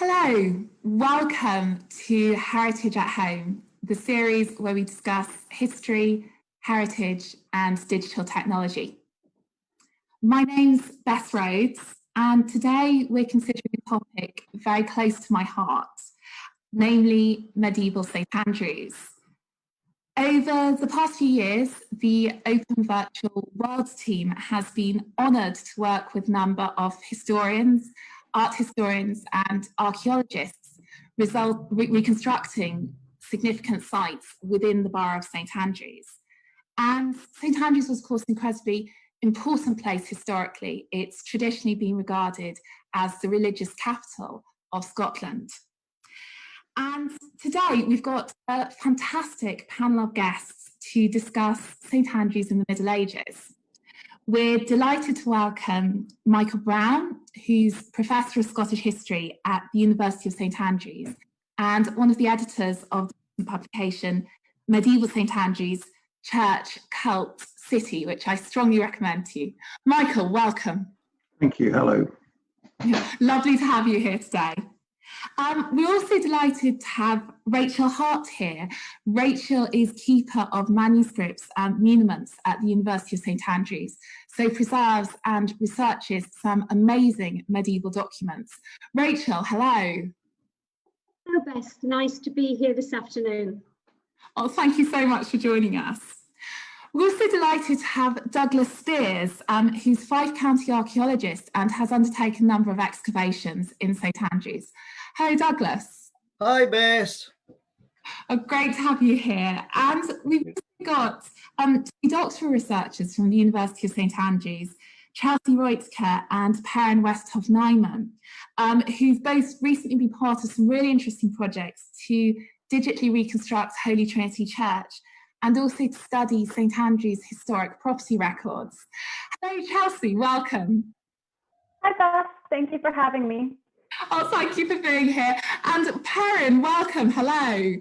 Hello, welcome to Heritage at Home, the series where we discuss history, heritage, and digital technology. My name's Beth Rhodes, and today we're considering a topic very close to my heart, namely medieval St Andrews. Over the past few years, the Open Virtual Worlds team has been honoured to work with a number of historians, art historians and archaeologists reconstructing significant sites within the borough of St Andrews. And St Andrews was, of course, an incredibly important place historically. It's traditionally been regarded as the religious capital of Scotland. And today we've got a fantastic panel of guests to discuss St Andrews in the Middle Ages. We're delighted to welcome Michael Brown, who's Professor of Scottish History at the University of St Andrews and one of the editors of the publication Medieval St Andrews, Church, Cult, City, which I strongly recommend to you. Michael, welcome. Thank you, hello. Lovely to have you here today. We're also delighted to have Rachel Hart here. Rachel is keeper of manuscripts and muniments at the University of St Andrews, so preserves and researches some amazing medieval documents. Rachel, hello. Hello, Beth. Nice to be here this afternoon. Oh, thank you so much for joining us. We're also delighted to have Douglas Spears, who's Fife County archaeologist and has undertaken a number of excavations in St Andrews. Hello, Douglas. Hi, Bess. Oh, great to have you here. And we've got two doctoral researchers from the University of St Andrews, Chelsea Reutzker and Perrin Westhoff Nyman, who've both recently been part of some really interesting projects to digitally reconstruct Holy Trinity Church and also to study St Andrews' historic property records. Hello, Chelsea, welcome. Hi, Beth. Thank you for having me. Oh, thank you for being here. And Perrin, welcome. Hello.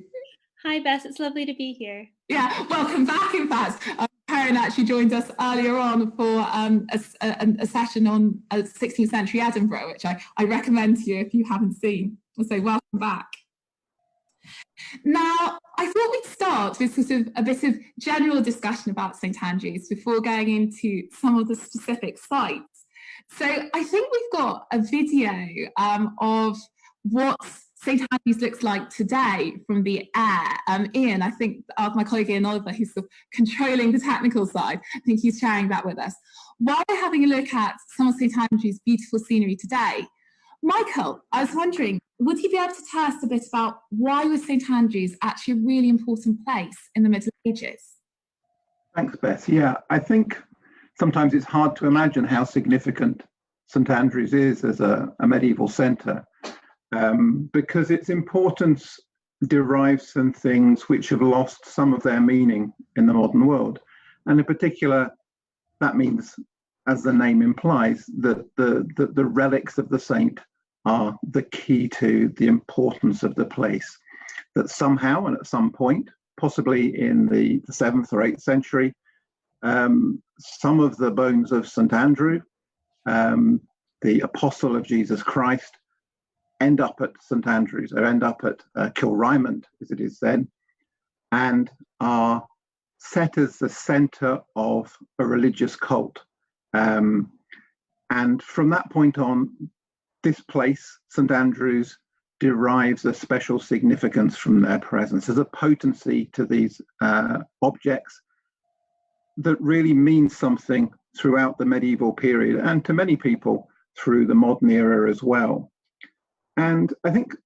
Hi, Bess. It's lovely to be here. Yeah, welcome back, in fact. Perrin actually joined us earlier on for a session on 16th century Edinburgh, which I recommend to you if you haven't seen. So welcome back. Now, I thought we'd start with sort of a bit of general discussion about St Andrews before going into some of the specific sites. So I think we've got a video of what St Andrews looks like today from the air. Ian, I think my colleague Ian Oliver, who's sort of controlling the technical side, I think he's sharing that with us. While we're having a look at some of St Andrews' beautiful scenery today, Michael, I was wondering, would you be able to tell us a bit about why was St Andrews actually a really important place in the Middle Ages? Thanks, Beth. Yeah, I think sometimes it's hard to imagine how significant St Andrews is as a medieval centre, because its importance derives from things which have lost some of their meaning in the modern world. And in particular, that means, as the name implies, that the relics of the saint are the key to the importance of the place. That somehow and at some point, possibly in the 7th or 8th century, some of the bones of St Andrew, the apostle of Jesus Christ, end up at St Andrews, or end up at Kilrymont, as it is then, and are set as the centre of a religious cult. And from that point on, this place, St Andrews, derives a special significance from their presence. There's a potency to these objects that really means something throughout the medieval period, and to many people through the modern era as well. And I think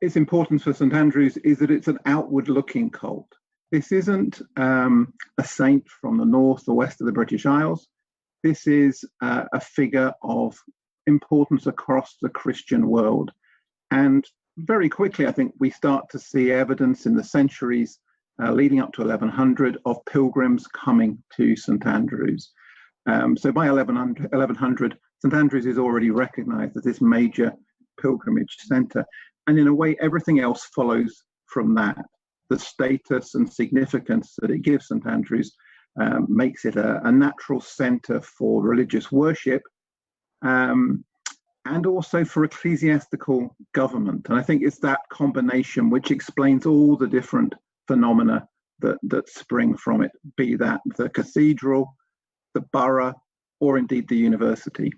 its importance for St Andrews is that it's an outward-looking cult. This isn't a saint from the north or west of the British Isles. This is a figure of importance across the Christian world. And very quickly, I think we start to see evidence in the centuries leading up to 1100 of pilgrims coming to St Andrews. So by 1100, St Andrews is already recognized as this major pilgrimage center. And in a way, everything else follows from that. The status and significance that it gives St Andrews makes it a natural center for religious worship, and also for ecclesiastical government. And I think it's that combination which explains all the different phenomena that spring from it, be that the cathedral, the borough, or indeed the university.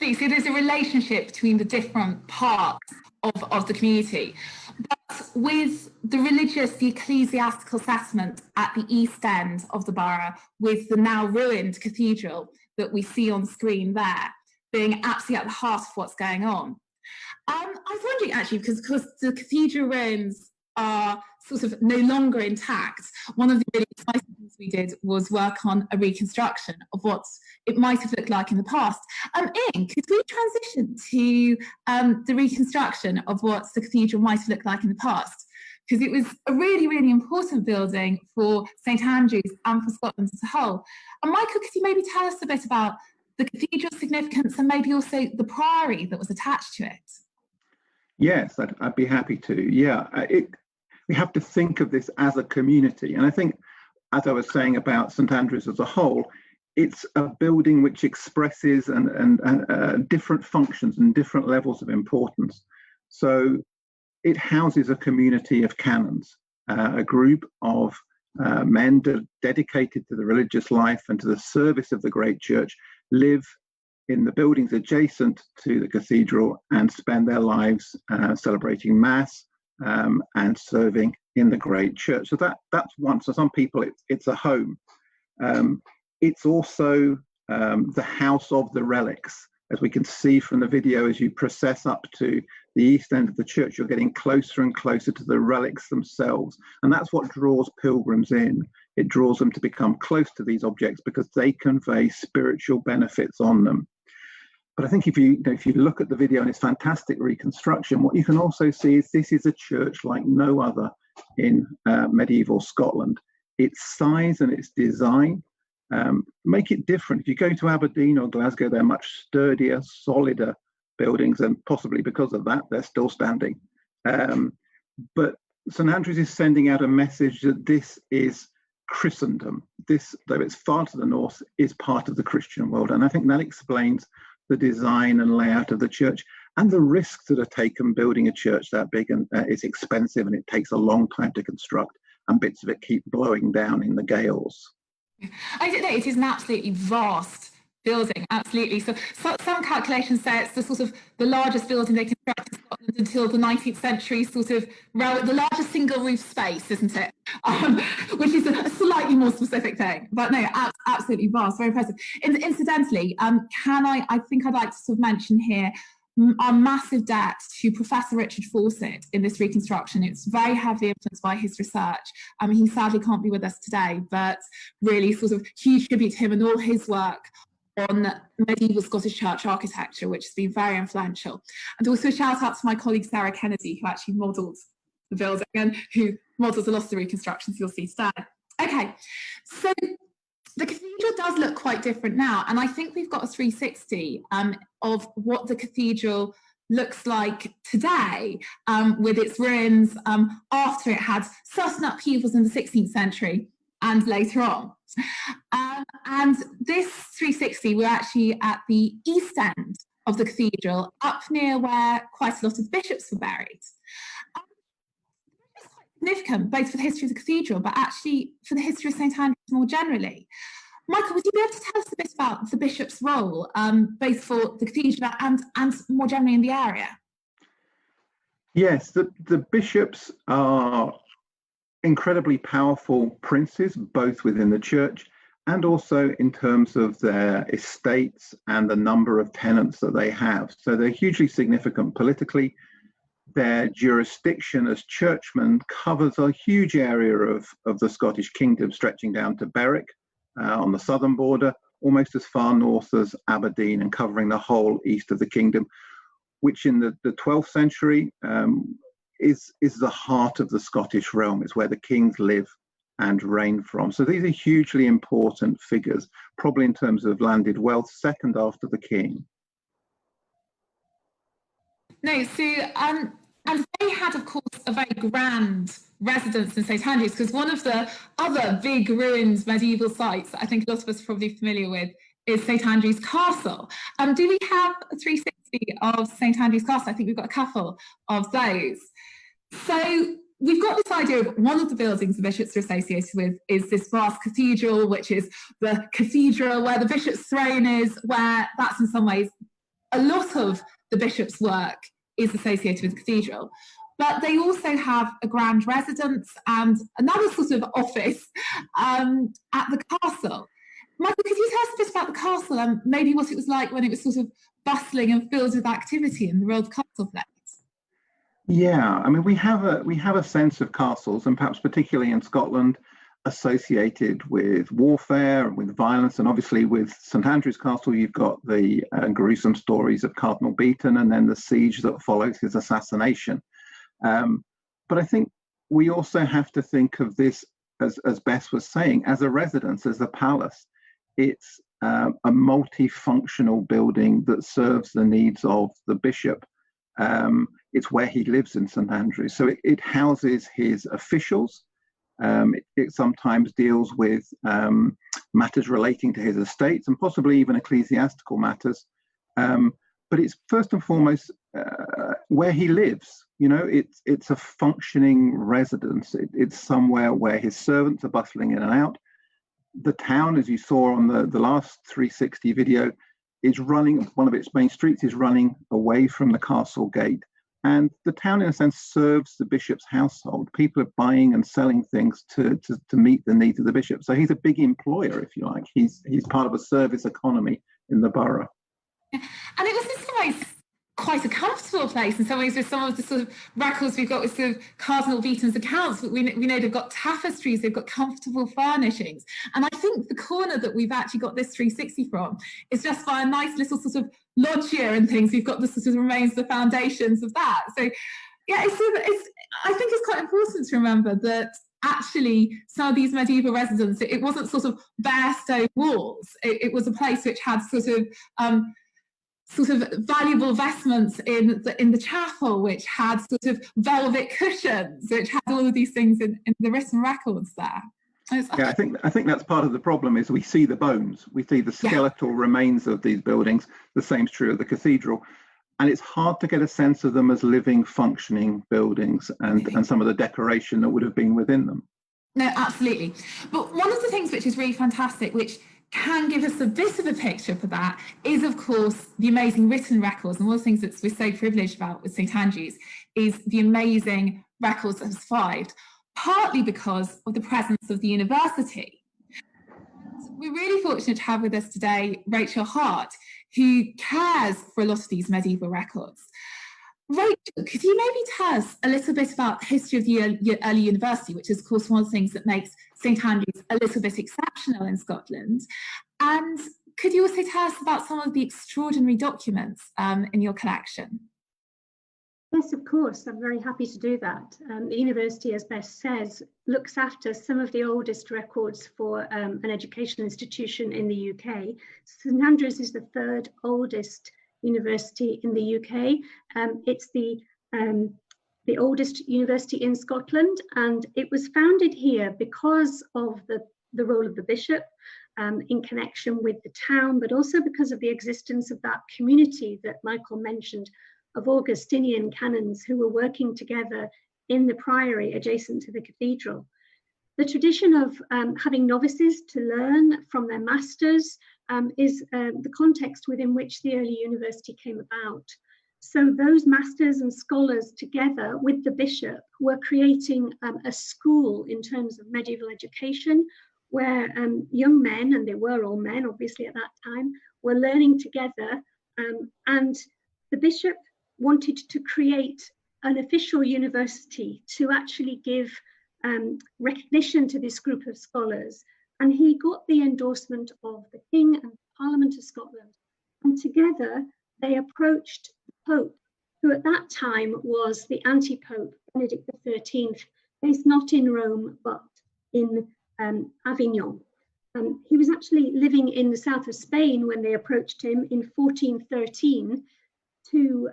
So there's a relationship between the different parts of the community. But with the religious, the ecclesiastical settlement at the east end of the borough, with the now ruined cathedral that we see on screen there, being absolutely at the heart of what's going on. I was wondering actually, because the cathedral ruins are sort of no longer intact, one of the really exciting things we did was work on a reconstruction of what it might have looked like in the past. Ian, could we transition to the reconstruction of what the cathedral might have looked like in the past? Because it was a really, really important building for St Andrews and for Scotland as a whole. And Michael, could you maybe tell us a bit about the cathedral's significance and maybe also the priory that was attached to it? Yes, I'd be happy to. Yeah, we have to think of this as a community. And I think, as I was saying about St Andrews as a whole, it's a building which expresses and different functions and different levels of importance. So it houses a community of canons, a group of men dedicated to the religious life and to the service of the great church, live in the buildings adjacent to the cathedral and spend their lives celebrating Mass and serving in the great church. So that's one. So some people, it's a home. It's also the house of the relics. As we can see from the video, as you process up to the east end of the church, you're getting closer and closer to the relics themselves. And that's what draws pilgrims in. It draws them to become close to these objects because they convey spiritual benefits on them. But I think if you look at the video and its fantastic reconstruction, what you can also see is this is a church like no other in medieval Scotland. Its size and its design make it different. If you go to Aberdeen or Glasgow, they're much sturdier, solider buildings, and possibly because of that, they're still standing. But St Andrews is sending out a message that this is Christendom. This, though it's far to the north, is part of the Christian world. And I think that explains the design and layout of the church and the risks that are taken building a church that big. And it's expensive and it takes a long time to construct, and bits of it keep blowing down in the gales. I don't know, it is an absolutely vast building, absolutely. So some calculations say it's the sort of the largest building they constructed in Scotland until the 19th century, sort of the largest single roof space, isn't it? Which is a slightly more specific thing, but no, absolutely vast, very impressive. Incidentally, I think I'd like to sort of mention here our massive debt to Professor Richard Fawcett in this reconstruction. It's very heavily influenced by his research. He sadly can't be with us today, but really sort of huge tribute to him and all his work on medieval Scottish church architecture, which has been very influential. And also a shout out to my colleague Sarah Kennedy, who actually modelled the building and who models a lot of the reconstructions you'll see today. Okay, so the cathedral does look quite different now, and I think we've got a 360 of what the cathedral looks like today, with its ruins after it had certain upheavals in the 16th century and later on. And this 360, we're actually at the east end of the cathedral, up near where quite a lot of the bishops were buried. It's quite significant, both for the history of the cathedral, but actually for the history of St Andrews more generally. Michael, would you be able to tell us a bit about the bishop's role, both for the cathedral and more generally in the area? Yes, the bishops are incredibly powerful princes, both within the church and also in terms of their estates and the number of tenants that they have. So they're hugely significant politically. Their jurisdiction as churchmen covers a huge area of the Scottish kingdom, stretching down to Berwick on the southern border, almost as far north as Aberdeen, and covering the whole east of the kingdom, which in the 12th century is the heart of the Scottish realm. It's where the kings live and reign from. So these are hugely important figures, probably in terms of landed wealth, second after the king. No, so and they had, of course, a very grand residence in St Andrews, because one of the other big ruined medieval sites that I think a lot of us are probably familiar with is St Andrews Castle. Do we have a 360 of St Andrew's Castle. I think we've got a couple of those. So we've got this idea of one of the buildings the bishops are associated with is this vast cathedral, which is the cathedral where the bishop's throne is, where that's in some ways a lot of the bishop's work is associated with the cathedral. But they also have a grand residence and another sort of office at the castle. Michael, could you tell us a bit about the castle and maybe what it was like when it was sort of bustling and filled with activity in the Royal Castle Place? Yeah, I mean, we have a sense of castles, and perhaps particularly in Scotland, associated with warfare and with violence. And obviously with St Andrew's Castle, you've got the gruesome stories of Cardinal Beaton and then the siege that follows his assassination. But I think we also have to think of this, as Bess was saying, as a residence, as a palace. It's a multifunctional building that serves the needs of the bishop. It's where he lives in St Andrews. So it houses his officials. It sometimes deals with matters relating to his estates and possibly even ecclesiastical matters. But it's first and foremost where he lives. You know, it's a functioning residence. It's somewhere where his servants are bustling in and out. The town, as you saw on the last 360 video, is running, one of its main streets is running away from the castle gate. And the town, in a sense, serves the bishop's household. People are buying and selling things to meet the needs of the bishop. So he's a big employer, if you like. He's part of a service economy in the borough. And it was in some ways quite a comfortable place in some ways, with some of the sort of records we've got with sort of Cardinal Beaton's accounts. But we know they've got tapestries, they've got comfortable furnishings. And I think the corner that we've actually got this 360 from is just by a nice little sort of loggia and things. We've got the sort of remains, the foundations of that. So yeah, I think it's quite important to remember that actually some of these medieval residences, it wasn't sort of bare stone walls. It was a place which had sort of valuable vestments in the chapel, which had sort of velvet cushions, which had all of these things in the written records there. Yeah, I think that's part of the problem, is we see the bones, we see the skeletal remains of these buildings. The same's true of the cathedral, and it's hard to get a sense of them as living, functioning buildings and some of the decoration that would have been within them. No, absolutely. But one of the things which is really fantastic, which can give us a bit of a picture for that, is of course the amazing written records. And one of the things that we're so privileged about with St Andrews is the amazing records that have survived, partly because of the presence of the university. So we're really fortunate to have with us today Rachel Hart, who cares for a lot of these medieval records. Rachel, could you maybe tell us a little bit about the history of the early university, which is, of course, one of the things that makes St Andrews a little bit exceptional in Scotland? And could you also tell us about some of the extraordinary documents in your collection? Yes, of course. I'm very happy to do that. The university, as Bess says, looks after some of the oldest records for an educational institution in the UK. St Andrews is the third oldest university in the UK. It's the oldest university in Scotland, and it was founded here because of the role of the bishop in connection with the town, but also because of the existence of that community that Michael mentioned of Augustinian canons who were working together in the priory adjacent to the cathedral. The tradition of having novices to learn from their masters is the context within which the early university came about. So those masters and scholars together with the bishop were creating a school in terms of medieval education, where young men, and they were all men obviously at that time, were learning together, and the bishop wanted to create an official university to actually give recognition to this group of scholars. And he got the endorsement of the King and Parliament of Scotland. And together they approached the Pope, who at that time was the anti-Pope, Benedict XIII, based not in Rome, but in Avignon. He was actually living in the south of Spain when they approached him in 1413 to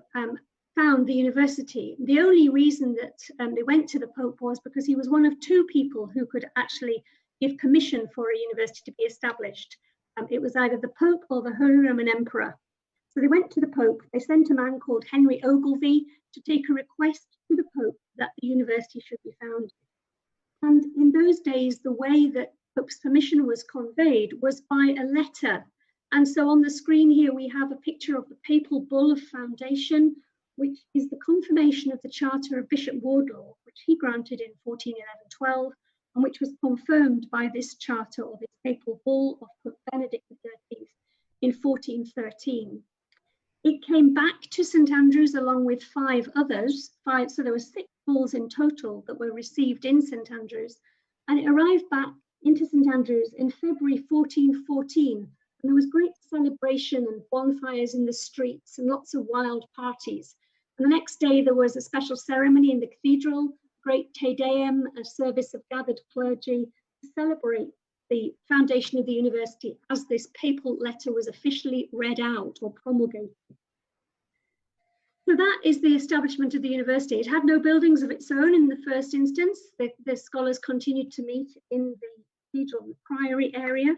found the university. The only reason that they went to the Pope was because he was one of two people who could actually give permission for a university to be established. It was either the Pope or the Holy Roman Emperor. So they went to the Pope. They sent a man called Henry Ogilvie to take a request to the Pope that the university should be founded. And in those days, the way that Pope's permission was conveyed was by a letter. And so on the screen here, we have a picture of the papal bull of foundation, which is the confirmation of the charter of Bishop Wardlaw, which he granted in 1411-12, and which was confirmed by this charter or this papal bull of Pope Benedict XIII in 1413. It came back to St Andrews along with 5 others, so there were 6 bulls in total that were received in St Andrews, and it arrived back into St Andrews in February 1414, and there was great celebration and bonfires in the streets and lots of wild parties. And the next day there was a special ceremony in the cathedral, great Te Deum, a service of gathered clergy to celebrate the foundation of the university as this papal letter was officially read out or promulgated. So that is the establishment of the university. It had no buildings of its own in the first instance. The scholars continued to meet in the cathedral and priory area,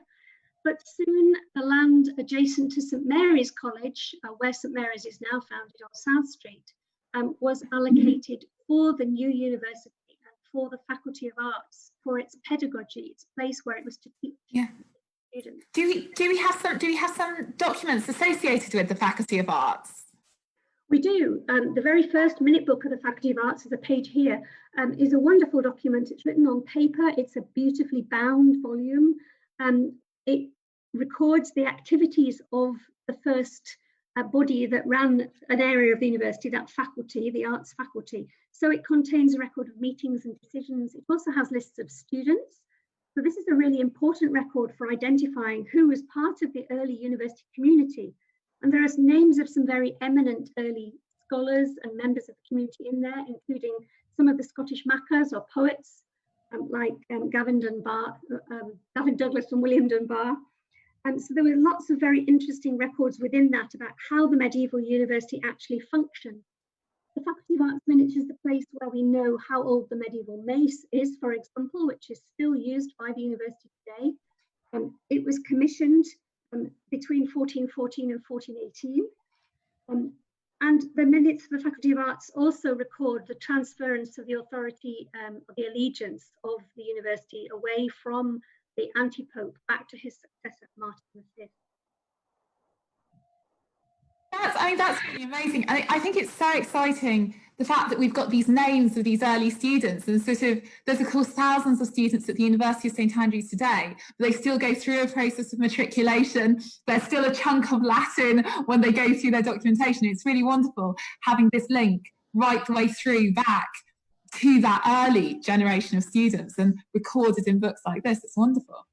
but soon the land adjacent to St Mary's College, where St Mary's is now founded on South Street, was allocated for the new university and for the Faculty of Arts, for its pedagogy, its place where it was to teach students. Do we have some documents associated with the Faculty of Arts? We do. The very first minute book of the Faculty of Arts, is a page here, is a wonderful document. It's written on paper. It's a beautifully bound volume. It records the activities of the first body that ran an area of the university, that faculty, the arts faculty. So it contains a record of meetings and decisions. It also has lists of students. So this is a really important record for identifying who was part of the early university community. And there are names of some very eminent early scholars and members of the community in there, including some of the Scottish Macas or poets, like Gavin Douglas and William Dunbar. And so there were lots of very interesting records within that about how the medieval university actually functioned. The Faculty of Arts Minutes is the place where we know how old the medieval mace is, for example, which is still used by the university today. It was commissioned between 1414 and 1418. And the minutes of the Faculty of Arts also record the transference of the authority of the allegiance of the university away from the anti-pope back to his successor, Martin V. That's really amazing. I think it's so exciting, the fact that we've got these names of these early students, and there's of course thousands of students at the University of St Andrews today, but they still go through a process of matriculation. There's still a chunk of Latin when they go through their documentation. It's really wonderful having this link right the way through back to that early generation of students and recorded in books like this. It's wonderful.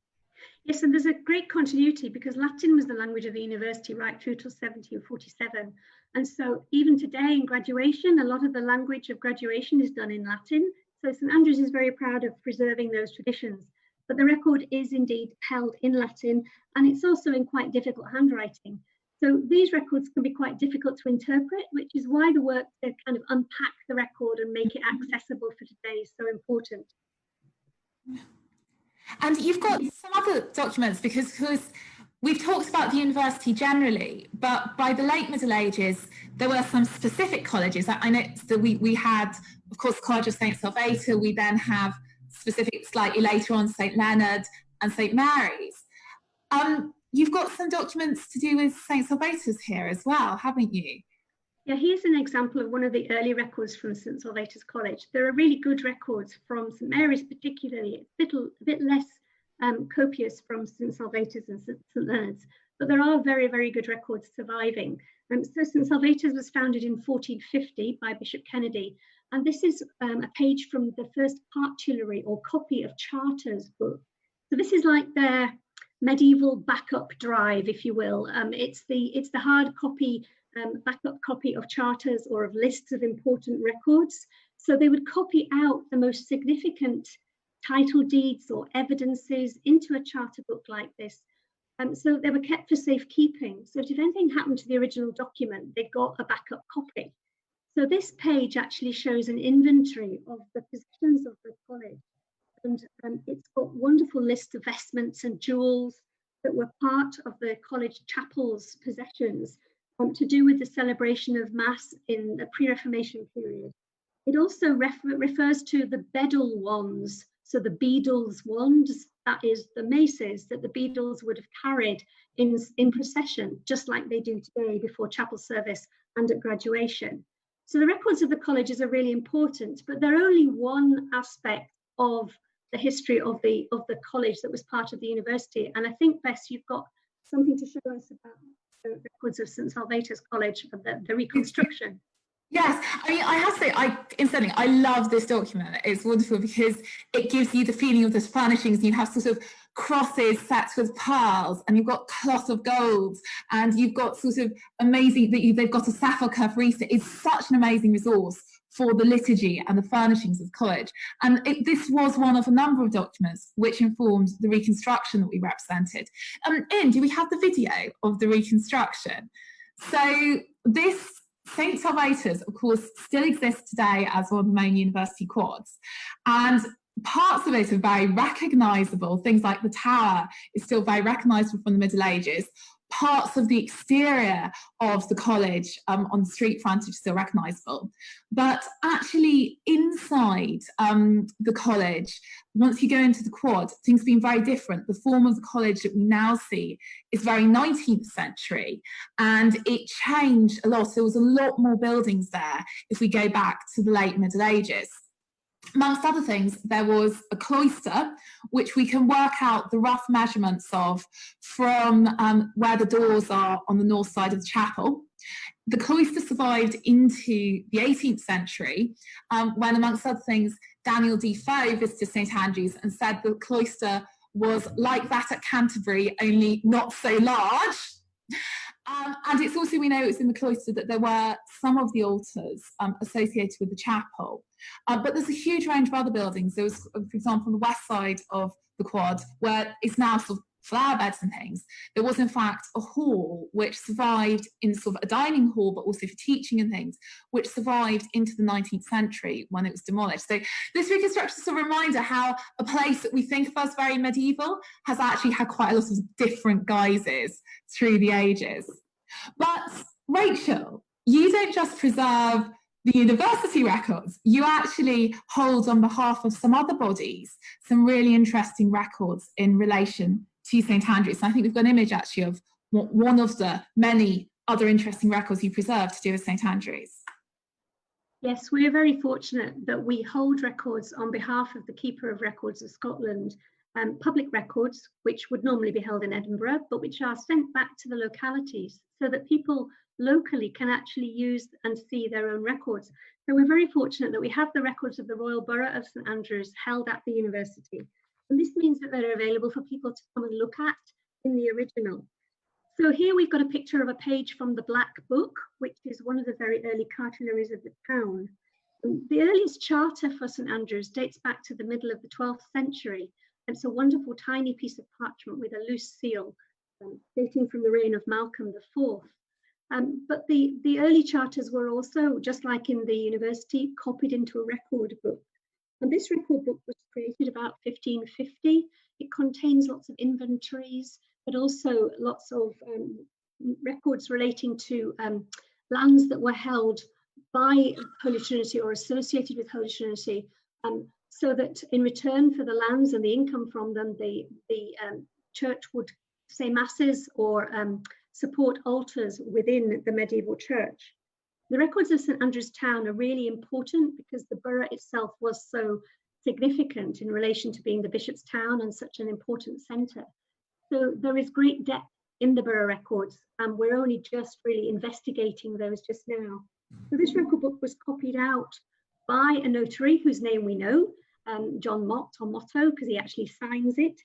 Yes, and there's a great continuity because Latin was the language of the university right through till 1747. And so even today in graduation, a lot of the language of graduation is done in Latin. So St Andrews is very proud of preserving those traditions. But the record is indeed held in Latin, and it's also in quite difficult handwriting. So these records can be quite difficult to interpret, which is why the work to kind of unpack the record and make it accessible for today is so important. And you've got some other documents because we've talked about the university generally, but by the late Middle Ages, there were some specific colleges. I know that we had, of course, College of St Salvator. We then have specific slightly later on St Leonard and St Mary's. You've got some documents to do with St Salvator's here as well, haven't you? Yeah, here's an example of one of the early records from St Salvator's College. There are really good records from St Mary's particularly. It's a bit less copious from St Salvator's and St Leonard's, but there are very, very good records surviving. So St Salvator's was founded in 1450 by Bishop Kennedy, and this is a page from the first partulary or copy of Charters book. So this is like their medieval backup drive, if you will. It's the hard copy backup copy of charters or of lists of important records. So they would copy out the most significant title deeds or evidences into a charter book like this. So they were kept for safekeeping. So if anything happened to the original document, they got a backup copy. So this page actually shows an inventory of the possessions of the college. And it's got wonderful lists of vestments and jewels that were part of the college chapel's possessions. to do with the celebration of Mass in the pre-Reformation period. It also refers to the Bedel wands, so the Beadle's wands, that is the maces that the Beadles would have carried in procession, just like they do today before chapel service and at graduation. So the records of the colleges are really important, but they're only one aspect of the history of the college that was part of the university. And I think, Bess, you've got something to show us about the records of St Salvator's College, of the reconstruction. Yes, I mean, I have to say, I love this document. It's wonderful because it gives you the feeling of the furnishings. You have sort of crosses set with pearls, and you've got cloth of gold, and you've got sort of amazing that they've got a sepulchre for Easter. It's such an amazing resource for the liturgy and the furnishings of the college. And this was one of a number of documents which informed the reconstruction that we represented. Ian, do we have the video of the reconstruction? So this St Salvator's, of course, still exists today as one of the main university quads. And parts of it are very recognisable. Things like the tower is still very recognisable from the Middle Ages. Parts of the exterior of the college on the street frontage still recognisable. But actually inside the college, once you go into the quad, things have been very different. The form of the college that we now see is very 19th century, and it changed a lot. There was a lot more buildings there if we go back to the late Middle Ages. Amongst other things, there was a cloister, which we can work out the rough measurements of from where the doors are on the north side of the chapel. The cloister survived into the 18th century, when, amongst other things, Daniel Defoe visited St Andrews and said the cloister was like that at Canterbury, only not so large. And it's also, we know it's in the cloister that there were some of the altars associated with the chapel. But there's a huge range of other buildings. There was, for example, on the west side of the quad, where it's now sort of flower beds and things, there was in fact a hall which survived in sort of a dining hall, but also for teaching and things, which survived into the 19th century when it was demolished. So this reconstruction is a reminder how a place that we think of as very medieval has actually had quite a lot of different guises through the ages. But Rachel, you don't just preserve the university records, you actually hold on behalf of some other bodies some really interesting records in relation to St Andrews. And I think we've got an image actually of one of the many other interesting records you preserve to do with St Andrews. Yes, we are very fortunate that we hold records on behalf of the Keeper of Records of Scotland, public records, which would normally be held in Edinburgh, but which are sent back to the localities so that people locally can actually use and see their own records. So we're very fortunate that we have the records of the Royal Borough of St Andrews held at the university. And this means that they're available for people to come and look at in the original. So here we've got a picture of a page from the Black Book, which is one of the very early cartularies of the town. The earliest charter for St Andrews dates back to the middle of the 12th century. It's a wonderful tiny piece of parchment with a loose seal dating from the reign of Malcolm IV. But the early charters were also, just like in the university, copied into a record book. And this record book was created about 1550. It contains lots of inventories, but also lots of records relating to lands that were held by Holy Trinity or associated with Holy Trinity, so that in return for the lands and the income from them, the church would say masses or support altars within the medieval church. The records of St Andrews Town are really important because the borough itself was so significant in relation to being the bishop's town and such an important centre. So there is great depth in the borough records, and we're only just really investigating those just now. So this record book was copied out by a notary whose name we know, John Mott, or Motto, because he actually signs it.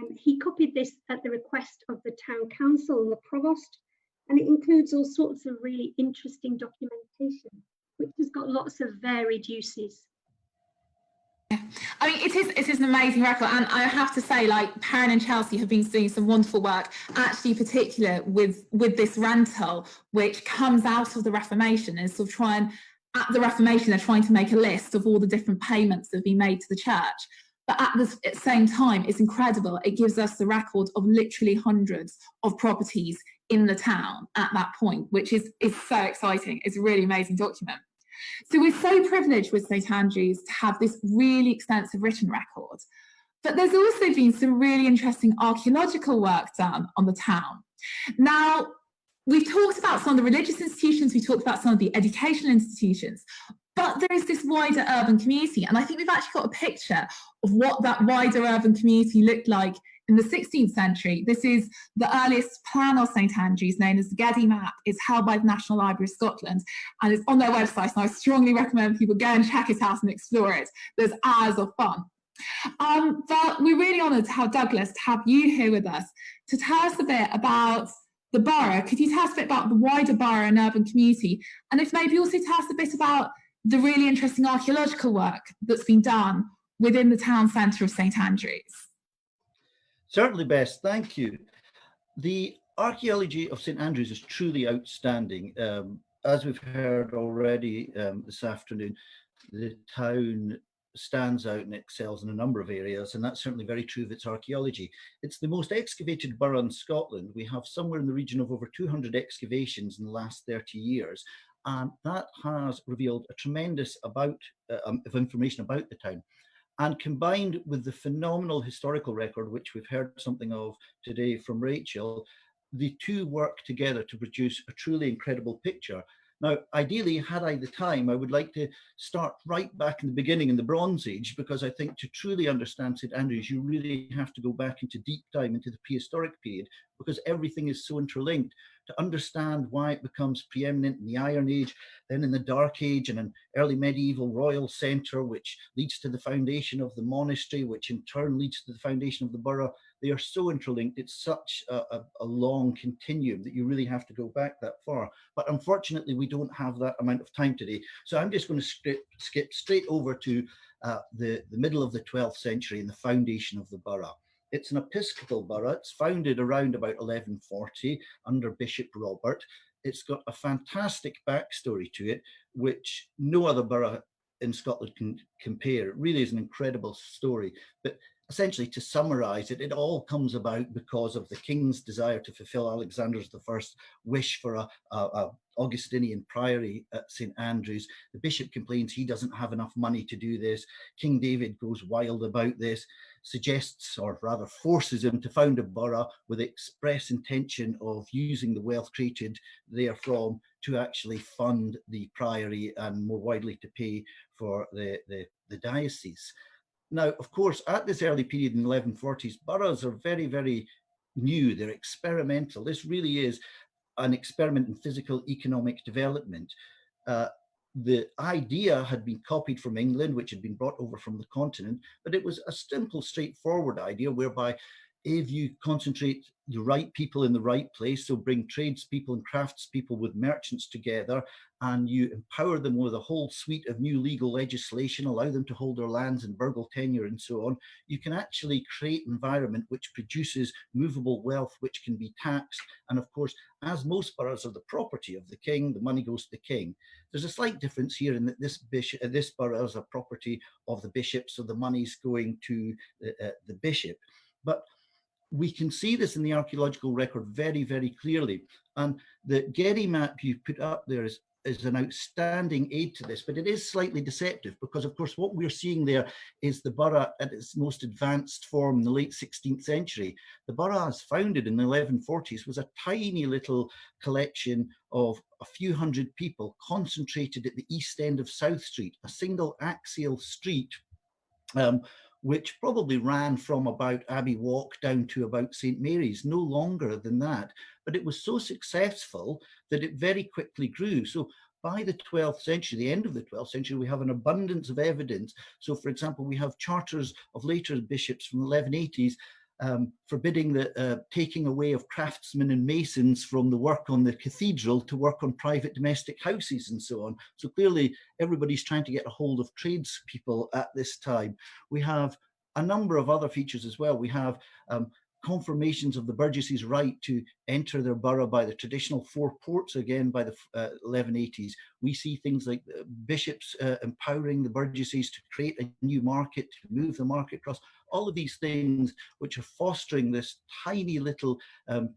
And he copied this at the request of the town council and the provost, and it includes all sorts of really interesting documentation, which has got lots of varied uses. Yeah. I mean, it is an amazing record, and I have to say, like, Perrin and Chelsea have been doing some wonderful work, actually, in particular with this rental, which comes out of the Reformation, and sort of at the Reformation, they're trying to make a list of all the different payments that have been made to the church. But at the same time, it's incredible. It gives us the record of literally hundreds of properties in the town at that point, which is so exciting. It's a really amazing document. So we're so privileged with St Andrews to have this really extensive written record. But there's also been some really interesting archaeological work done on the town. Now, we've talked about some of the religious institutions, we talked about some of the educational institutions, but there is this wider urban community. And I think we've actually got a picture of what that wider urban community looked like in the 16th century. This is the earliest plan of St Andrews, known as the Getty Map. It's held by the National Library of Scotland, and it's on their website, and I strongly recommend people go and check it out and explore it. There's hours of fun. But we're really honoured to have Douglas, to have you here with us, to tell us a bit about the borough. Could you tell us a bit about the wider borough and urban community? And if maybe also tell us a bit about the really interesting archaeological work that's been done within the town centre of St Andrews. Certainly, Bess, thank you. The archaeology of St Andrews is truly outstanding. As we've heard already this afternoon, the town stands out and excels in a number of areas, and that's certainly very true of its archaeology. It's the most excavated borough in Scotland. We have somewhere in the region of over 200 excavations in the last 30 years, and that has revealed a tremendous amount of information about the town. And combined with the phenomenal historical record, which we've heard something of today from Rachel, the two work together to produce a truly incredible picture. Now, ideally, had I the time, I would like to start right back in the beginning in the Bronze Age, because I think to truly understand St Andrews, you really have to go back into deep time into the prehistoric period, because everything is so interlinked. To understand why it becomes preeminent in the Iron Age, then in the Dark Age, and an early medieval royal centre, which leads to the foundation of the monastery, which in turn leads to the foundation of the borough. They are so interlinked. It's such a long continuum that you really have to go back that far. But unfortunately, we don't have that amount of time today. So I'm just going to skip straight over to the middle of the 12th century and the foundation of the borough. It's an Episcopal borough. It's founded around about 1140 under Bishop Robert. It's got a fantastic backstory to it, which no other borough in Scotland can compare. It really is an incredible story. But essentially, to summarise it, it all comes about because of the king's desire to fulfil Alexander I's wish for a Augustinian priory at St Andrews. The bishop complains he doesn't have enough money to do this. King David goes wild about this, suggests, or rather forces him to found a borough with the express intention of using the wealth created therefrom to actually fund the priory and more widely to pay for the diocese. Now, of course, at this early period in the 1140s, boroughs are very, very new. They're experimental. This really is an experiment in physical economic development. The idea had been copied from England, which had been brought over from the continent, but it was a simple, straightforward idea whereby if you concentrate the right people in the right place, so bring tradespeople and craftspeople with merchants together, and you empower them with a whole suite of new legal legislation, allow them to hold their lands in burgle tenure and so on, you can actually create an environment which produces movable wealth which can be taxed. And of course, as most boroughs are the property of the king, the money goes to the king. There's a slight difference here in that this borough is a property of the bishop, so the money's going to the bishop. But we can see this in the archaeological record very, very clearly. And the Getty map you put up there is an outstanding aid to this, but it is slightly deceptive because, of course, what we're seeing there is the borough at its most advanced form in the late 16th century. The borough, as founded in the 1140s, was a tiny little collection of a few hundred people concentrated at the east end of South Street, a single axial street, which probably ran from about Abbey Walk down to about St Mary's, no longer than that. But it was so successful that it very quickly grew. So by the 12th century, the end of the 12th century, we have an abundance of evidence. So for example, we have charters of later bishops from the 1180s forbidding the taking away of craftsmen and masons from the work on the cathedral to work on private domestic houses and so on. So clearly everybody's trying to get a hold of tradespeople at this time. We have a number of other features as well. We have confirmations of the burgesses' right to enter their borough by the traditional 4 ports again by the 1180s. We see things like bishops empowering the burgesses to create a new market, to move the market across, all of these things which are fostering this tiny little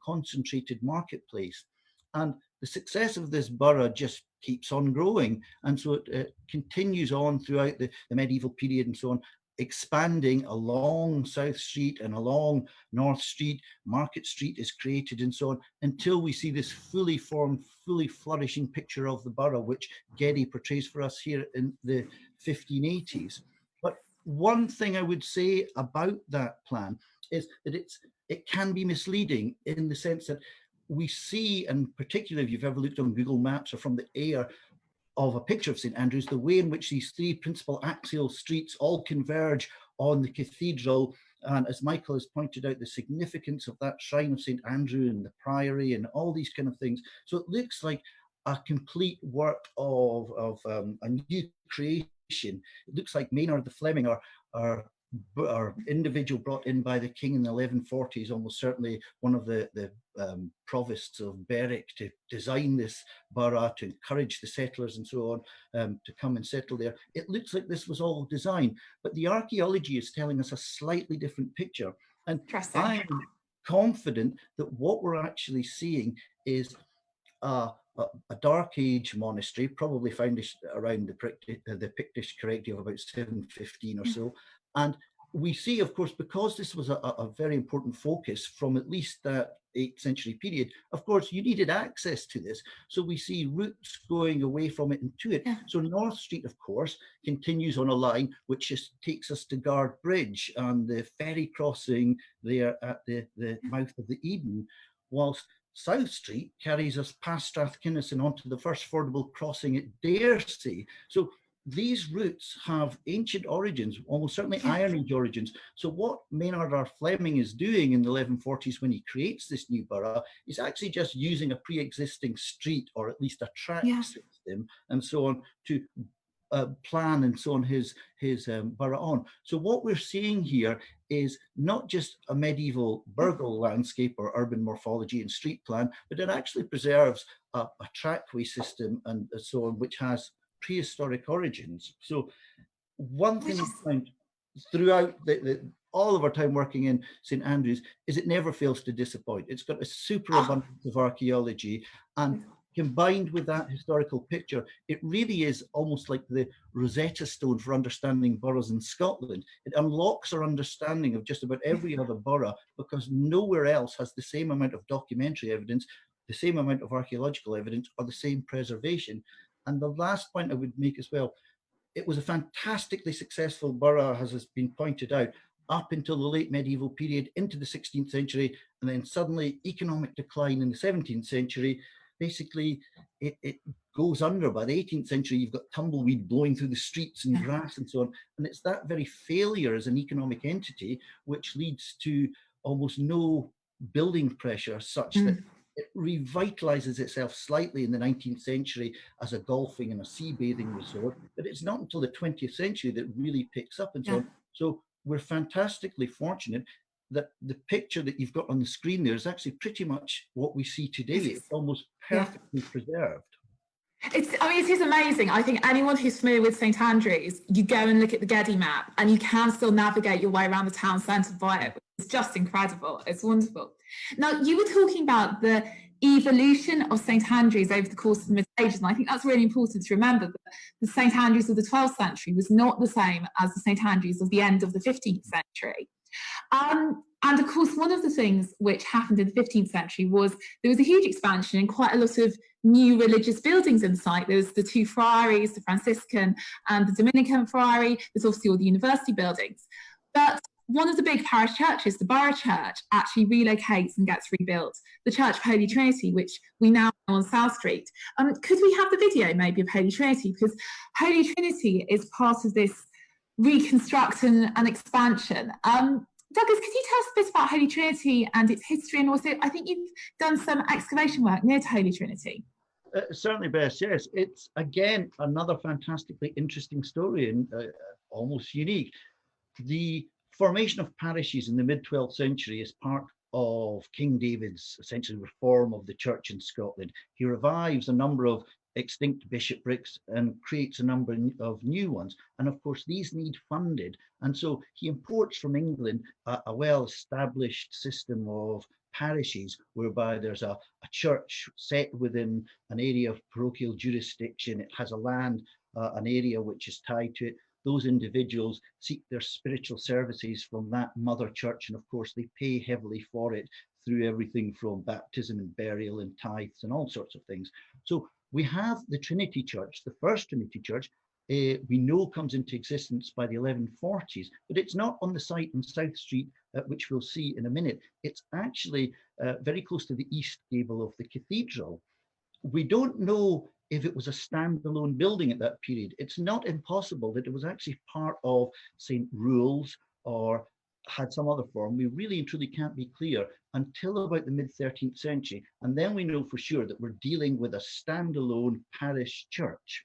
concentrated marketplace. And the success of this borough just keeps on growing. And so it continues on throughout the medieval period and so on, expanding along South Street and along North Street. Market Street is created and so on, until we see this fully formed, fully flourishing picture of the borough, which Geddy portrays for us here in the 1580s. But one thing I would say about that plan is that it can be misleading, in the sense that we see, and particularly if you've ever looked on Google Maps or from the air of a picture of St Andrews, the way in which these 3 principal axial streets all converge on the cathedral, and as Michael has pointed out, the significance of that shrine of St Andrew and the priory and all these kind of things. So it looks like a complete work of a new creation. It looks like Maynard the Fleming, our individual brought in by the king in the 1140s, almost certainly one of the provosts of Berwick, to design this borough, to encourage the settlers and so on to come and settle there. It looks like this was all designed, but the archaeology is telling us a slightly different picture. And I'm confident that what we're actually seeing is a Dark Age monastery, probably found around the Pictish Corrective of about 715 or so. And we see, of course, because this was a very important focus from at least that 8th century period, of course, you needed access to this. So we see routes going away from it and to it. Yeah. So North Street, of course, continues on a line which just takes us to Guard Bridge and the ferry crossing there at the mouth of the Eden, whilst South Street carries us past Strathkinnis and onto the first fordable crossing at Daresay. So these routes have ancient origins, almost certainly Iron Age origins. So what Maynard R. Fleming is doing in the 1140s when he creates this new borough is actually just using a pre-existing street, or at least a track system and so on, to plan and so on his borough on. So what we're seeing here is not just a medieval burgle landscape or urban morphology and street plan, but it actually preserves a trackway system and so on, which has prehistoric origins. So one thing we found throughout all of our time working in St Andrews is it never fails to disappoint. It's got a super abundance of archaeology, and combined with that historical picture, it really is almost like the Rosetta Stone for understanding boroughs in Scotland. It unlocks our understanding of just about every other borough, because nowhere else has the same amount of documentary evidence, the same amount of archaeological evidence, or the same preservation. And the last point I would make as well, it was a fantastically successful borough, as has been pointed out, up until the late medieval period into the 16th century, and then suddenly economic decline in the 17th century. Basically, it goes under. By the 18th century, you've got tumbleweed blowing through the streets and grass and so on. And it's that very failure as an economic entity which leads to almost no building pressure, such that it revitalizes itself slightly in the 19th century as a golfing and a sea bathing resort, but it's not until the 20th century that it really picks up and so on. So we're fantastically fortunate that the picture that you've got on the screen there is actually pretty much what we see today. It's almost perfectly preserved. I mean, it is amazing. I think anyone who's familiar with St Andrews, you go and look at the Geddy map and you can still navigate your way around the town centre via it. It's just incredible. It's wonderful. Now, you were talking about the evolution of St Andrews over the course of the Middle Ages, and I think that's really important to remember, that the St Andrews of the 12th century was not the same as the St Andrews of the end of the 15th century. And of course, one of the things which happened in the 15th century was there was a huge expansion and quite a lot of new religious buildings in sight. There was the 2 friaries, the Franciscan and the Dominican friary. There's obviously all the university buildings. But one of the big parish churches, the Borough Church, actually relocates and gets rebuilt. The Church of Holy Trinity, which we now know on South Street. Could we have the video maybe of Holy Trinity? Because Holy Trinity is part of this reconstruction and expansion. Douglas, could you tell us a bit about Holy Trinity and its history? And also, I think you've done some excavation work near to Holy Trinity. Certainly, Bess, yes. It's, again, another fantastically interesting story and almost unique. The formation of parishes in the mid-12th century is part of King David's essentially reform of the church in Scotland. He revives a number of extinct bishoprics and creates a number of new ones. And of course, these need funded. And so he imports from England a well-established system of parishes whereby there's a church set within an area of parochial jurisdiction. It has a land, an area which is tied to it. Those individuals seek their spiritual services from that mother church, and of course they pay heavily for it through everything from baptism and burial and tithes and all sorts of things. So we have the Trinity Church, the first Trinity Church, we know comes into existence by the 1140s, but it's not on the site on South Street, which we'll see in a minute. It's actually very close to the east gable of the cathedral. We don't know if it was a standalone building at that period. It's not impossible that it was actually part of St. Rule's or had some other form. We really and truly can't be clear until about the mid-13th century. And then we know for sure that we're dealing with a standalone parish church.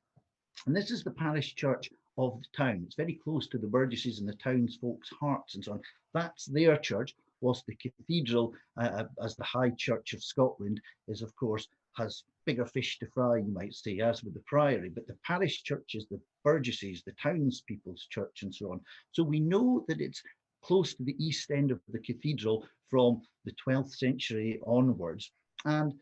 And this is the parish church of the town. It's very close to the burgesses and the townsfolk's hearts and so on. That's their church, whilst the cathedral, as the High Church of Scotland, is of course has bigger fish to fry, you might say, as with the priory. But the parish church is the burgesses, the townspeople's church and so on. So we know that it's close to the east end of the cathedral from the 12th century onwards. And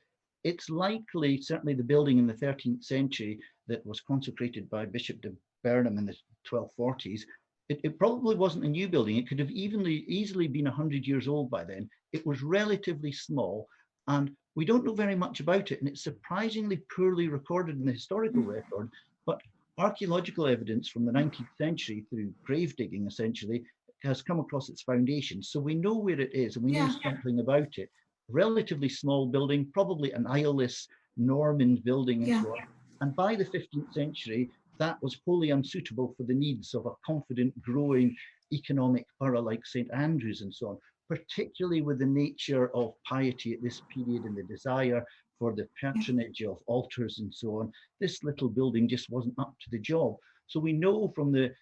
it's likely, certainly the building in the 13th century that was consecrated by Bishop de Burnham in the 1240s, it probably wasn't a new building. It could have easily been 100 years old by then. It was relatively small, and we don't know very much about it, and it's surprisingly poorly recorded in the historical record, but archaeological evidence from the 19th century through grave digging essentially has come across its foundations. So we know where it is and we know something about it. Relatively small building, probably an aisleless Norman building and so on. And by the 15th century, that was wholly unsuitable for the needs of a confident, growing economic borough like St. Andrews and so on, particularly with the nature of piety at this period and the desire for the patronage of altars and so on. This little building just wasn't up to the job. So we know from the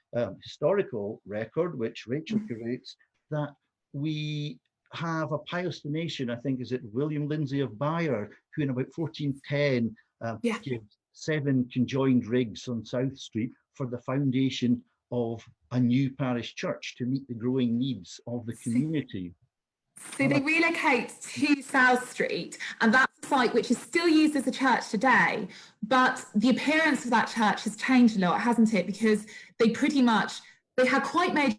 historical record, which Rachel curates, that we have a pious donation, I think, is it William Lindsay of Byer, who in about 1410 gives 7 conjoined rigs on South Street for the foundation of a new parish church to meet the growing needs of the community. So they relocate to South Street, and that's a site which is still used as a church today, but the appearance of that church has changed a lot, hasn't it? Because they had quite made.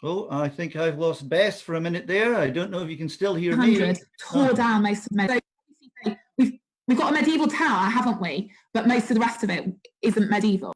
Oh, I think I've lost Bess for a minute there. I don't know if you can still hear me. Tore down most of the. We've got a medieval tower, haven't we? But most of the rest of it isn't medieval.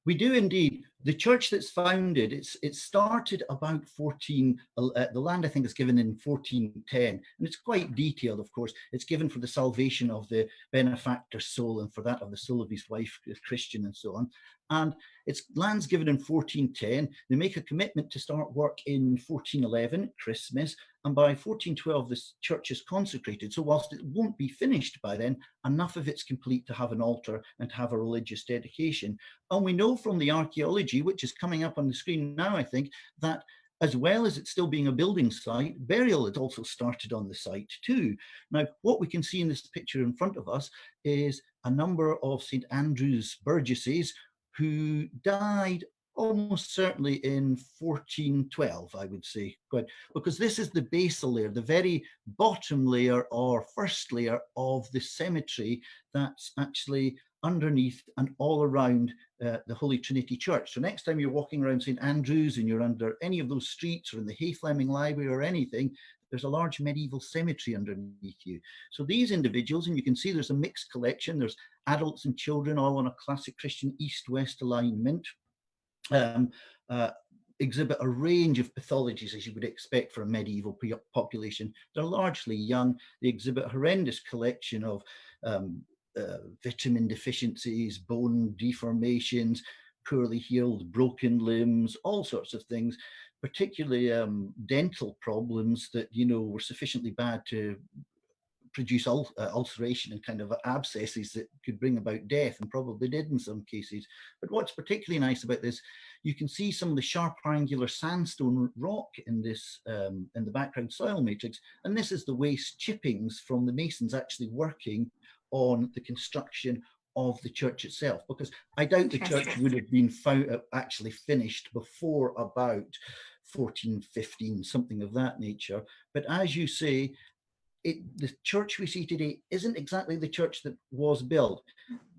We do indeed. The church that's founded, it started about the land I think is given in 1410, and it's quite detailed, of course. It's given for the salvation of the benefactor's soul and for that of the soul of his wife, Christian and so on. And it's land's given in 1410. They make a commitment to start work in 1411, Christmas, and by 1412 this church is consecrated. So whilst it won't be finished by then, enough of it's complete to have an altar and to have a religious dedication. And we know from the archaeology, which is coming up on the screen now, I think, that as well as it still being a building site, burial had also started on the site too. Now, what we can see in this picture in front of us is a number of St. Andrew's burgesses who died almost certainly in 1412, I would say, but because this is the basal layer, the very bottom layer or first layer of the cemetery that's actually underneath and all around the Holy Trinity Church. So next time you're walking around St. Andrews and you're under any of those streets or in the Hay Fleming Library or anything, there's a large medieval cemetery underneath you. So these individuals, and you can see there's a mixed collection, there's adults and children all on a classic Christian east-west alignment, exhibit a range of pathologies as you would expect for a medieval population. They're largely young. They exhibit a horrendous collection of vitamin deficiencies, bone deformations, poorly healed broken limbs, all sorts of things, particularly dental problems that, you know, were sufficiently bad to produce ulceration and kind of abscesses that could bring about death, and probably did in some cases. But what's particularly nice about this, you can see some of the sharp triangular sandstone rock in this in the background soil matrix, and this is the waste chippings from the masons actually working on the construction of the church itself, because I doubt the church would have been actually finished before about 1415, something of that nature. But as you say, the church we see today isn't exactly the church that was built.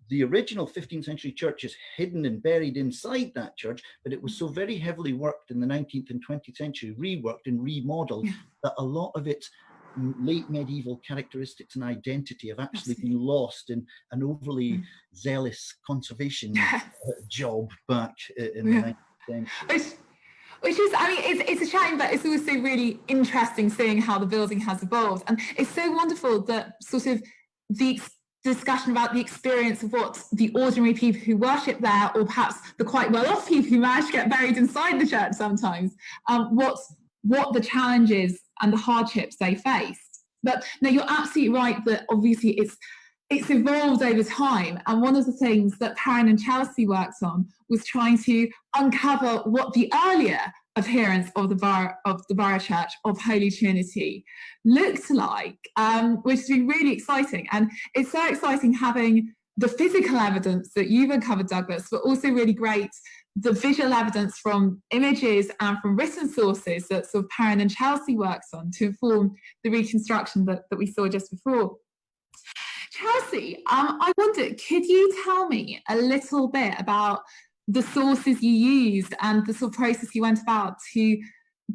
The original 15th century church is hidden and buried inside that church, but it was so very heavily worked in the 19th and 20th century, reworked and remodeled, that a lot of its late medieval characteristics and identity have actually been lost in an overly zealous conservation job back in the 19th century. Which is, I mean, it's a shame, but it's also really interesting seeing how the building has evolved. And it's so wonderful that sort of the discussion about the experience of what the ordinary people who worship there, or perhaps the quite well-off people who manage to get buried inside the church sometimes, what the challenges and the hardships they faced. But no, you're absolutely right that obviously it's evolved over time, and one of the things that Perrin and Chelsea worked on was trying to uncover what the earlier appearance of the Borough Church of Holy Trinity looked like, which has been really exciting. And it's so exciting having the physical evidence that you've uncovered, Douglas, but also really great the visual evidence from images and from written sources that sort of Perrin and Chelsea works on to inform the reconstruction that we saw just before. Chelsea, I wonder, could you tell me a little bit about the sources you used and the sort of process you went about to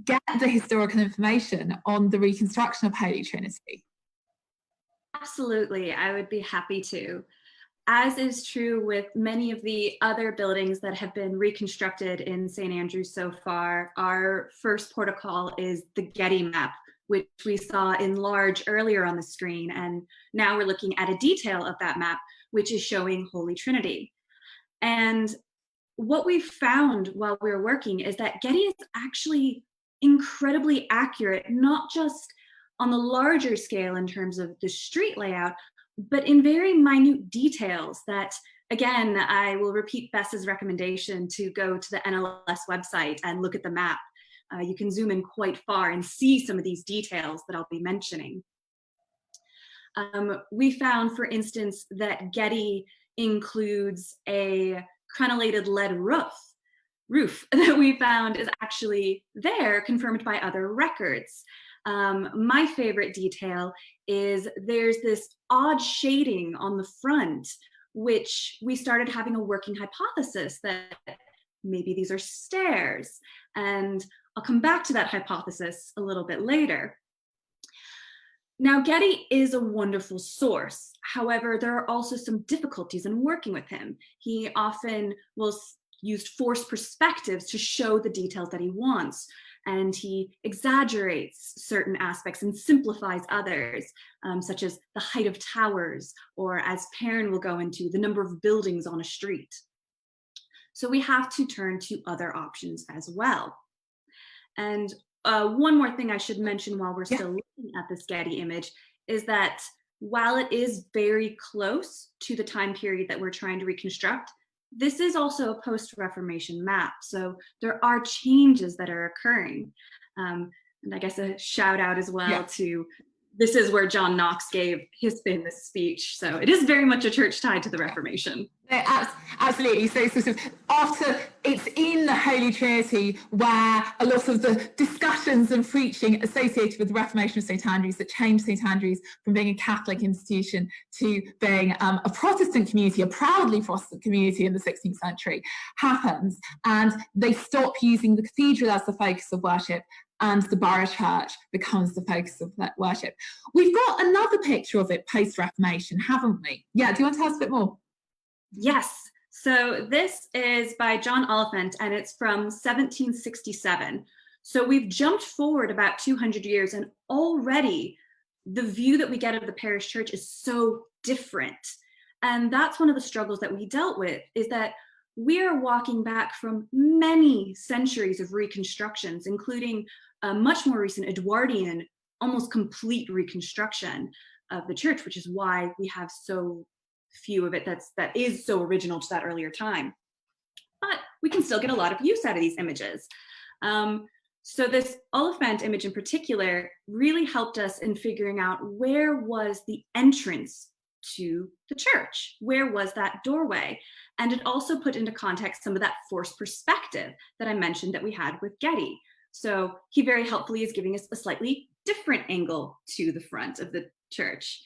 get the historical information on the reconstruction of Holy Trinity? Absolutely, I would be happy to. As is true with many of the other buildings that have been reconstructed in St. Andrews so far, our first protocol is the Getty map, which we saw in large earlier on the screen. And now we're looking at a detail of that map, which is showing Holy Trinity. And what we found while we were working is that Getty is actually incredibly accurate, not just on the larger scale in terms of the street layout, but in very minute details that, again, I will repeat Bess's recommendation to go to the NLS website and look at the map. You can zoom in quite far and see some of these details that I'll be mentioning. We found, for instance, that Getty includes a crenellated lead roof that we found is actually there, confirmed by other records. My favorite detail is there's this odd shading on the front, which we started having a working hypothesis that maybe these are stairs. And I'll come back to that hypothesis a little bit later. Now, Getty is a wonderful source. However, there are also some difficulties in working with him. He often will use forced perspectives to show the details that he wants, and he exaggerates certain aspects and simplifies others, such as the height of towers, or as Perrin will go into, the number of buildings on a street. So we have to turn to other options as well. And one more thing I should mention while we're still looking at this Getty image is that while it is very close to the time period that we're trying to reconstruct, this is also a post-Reformation map. So there are changes that are occurring. And I guess a shout out as well to, this is where John Knox gave his famous speech. So it is very much a church tied to the Reformation. Absolutely. So sort of after it's in the Holy Trinity where a lot of the discussions and preaching associated with the Reformation of St. Andrews that changed St. Andrews from being a Catholic institution to being a Protestant community, a proudly Protestant community in the 16th century happens. And they stop using the cathedral as the focus of worship, and the Borough Church becomes the focus of that worship. We've got another picture of it post-Reformation, haven't we? Yeah, do you want to tell us a bit more? Yes. So this is by John Oliphant, and it's from 1767. So we've jumped forward about 200 years, and already the view that we get of the parish church is so different. And that's one of the struggles that we dealt with, is that we are walking back from many centuries of reconstructions, including a much more recent Edwardian, almost complete reconstruction. of the church, which is why we have so few of it that is so original to that earlier time. But we can still get a lot of use out of these images. So this Oliphant image in particular really helped us in figuring out where was the entrance to the church, where was that doorway? And it also put into context some of that forced perspective that I mentioned that we had with Getty. So he very helpfully is giving us a slightly different angle to the front of the church.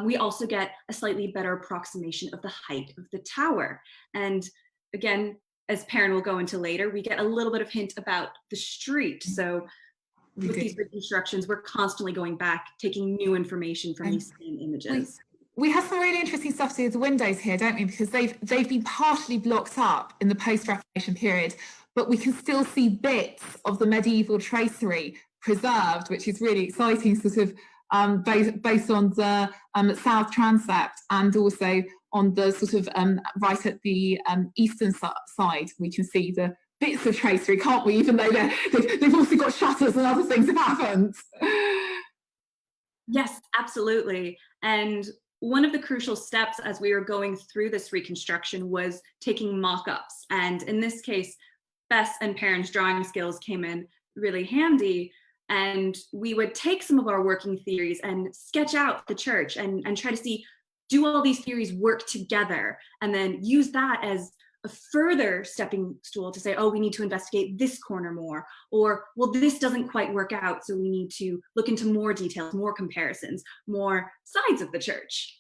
We also get a slightly better approximation of the height of the tower. And again, as Perrin will go into later, we get a little bit of hint about the street. So with these reconstructions, we're constantly going back, taking new information from these same images. We have some really interesting stuff to do with the windows here, don't we? Because they've been partially blocked up in the post-Reformation period, but we can still see bits of the medieval tracery preserved, which is really exciting, sort of both on the south transept and also on the sort of right at the eastern side. We can see the bits of tracery, can't we? Even though they've also got shutters and other things have happened. Yes, absolutely. And one of the crucial steps as we were going through this reconstruction was taking mock-ups. And in this case, Bess and Perrin's drawing skills came in really handy. And we would take some of our working theories and sketch out the church and try to see, do all these theories work together? And then use that as a further stepping stool to say, oh, we need to investigate this corner more, or, well, this doesn't quite work out, so we need to look into more details, more comparisons, more sides of the church.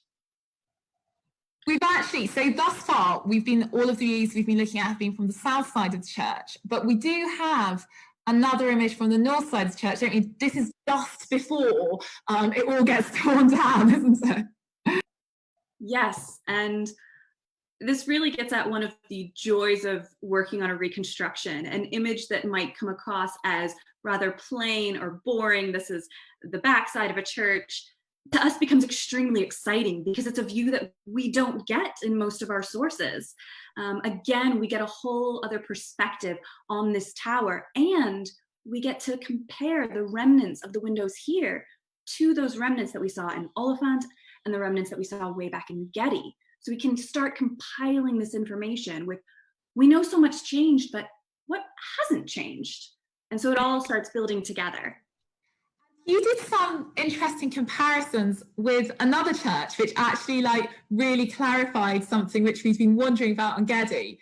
We've actually, so thus far, all of these we've been looking at have been from the south side of the church, but we do have another image from the north side of the church, don't we? This is just before it all gets torn down, isn't it? Yes, and this really gets at one of the joys of working on a reconstruction, an image that might come across as rather plain or boring. This is the backside of a church. To us becomes extremely exciting because it's a view that we don't get in most of our sources. Again, we get a whole other perspective on this tower, and we get to compare the remnants of the windows here to those remnants that we saw in Oliphant and the remnants that we saw way back in Getty. So we can start compiling this information with, we know so much changed, but what hasn't changed? And so it all starts building together. You did some interesting comparisons with another church, which actually really clarified something which we've been wondering about on Getty.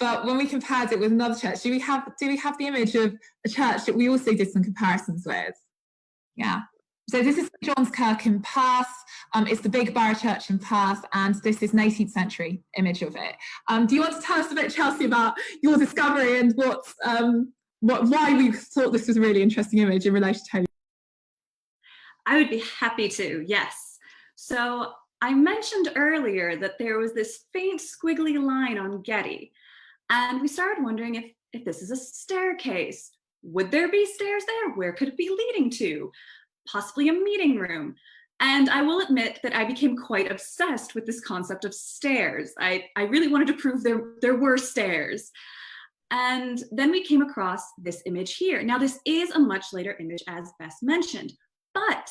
But when we compared it with another church, do we have the image of a church that we also did some comparisons with? Yeah. So this is John's Kirk in Perth. It's the big borough church in Perth, and this is an 18th century image of it. Do you want to tell us a bit, Chelsea, about your discovery and why we thought this was a really interesting image in relation to Holy? I would be happy to, yes. So I mentioned earlier that there was this faint squiggly line on Getty, and we started wondering if this is a staircase. Would there be stairs there? Where could it be leading to? Possibly a meeting room. And I will admit that I became quite obsessed with this concept of stairs. I really wanted to prove there were stairs. And then we came across this image here. Now, this is a much later image, as Bess mentioned, but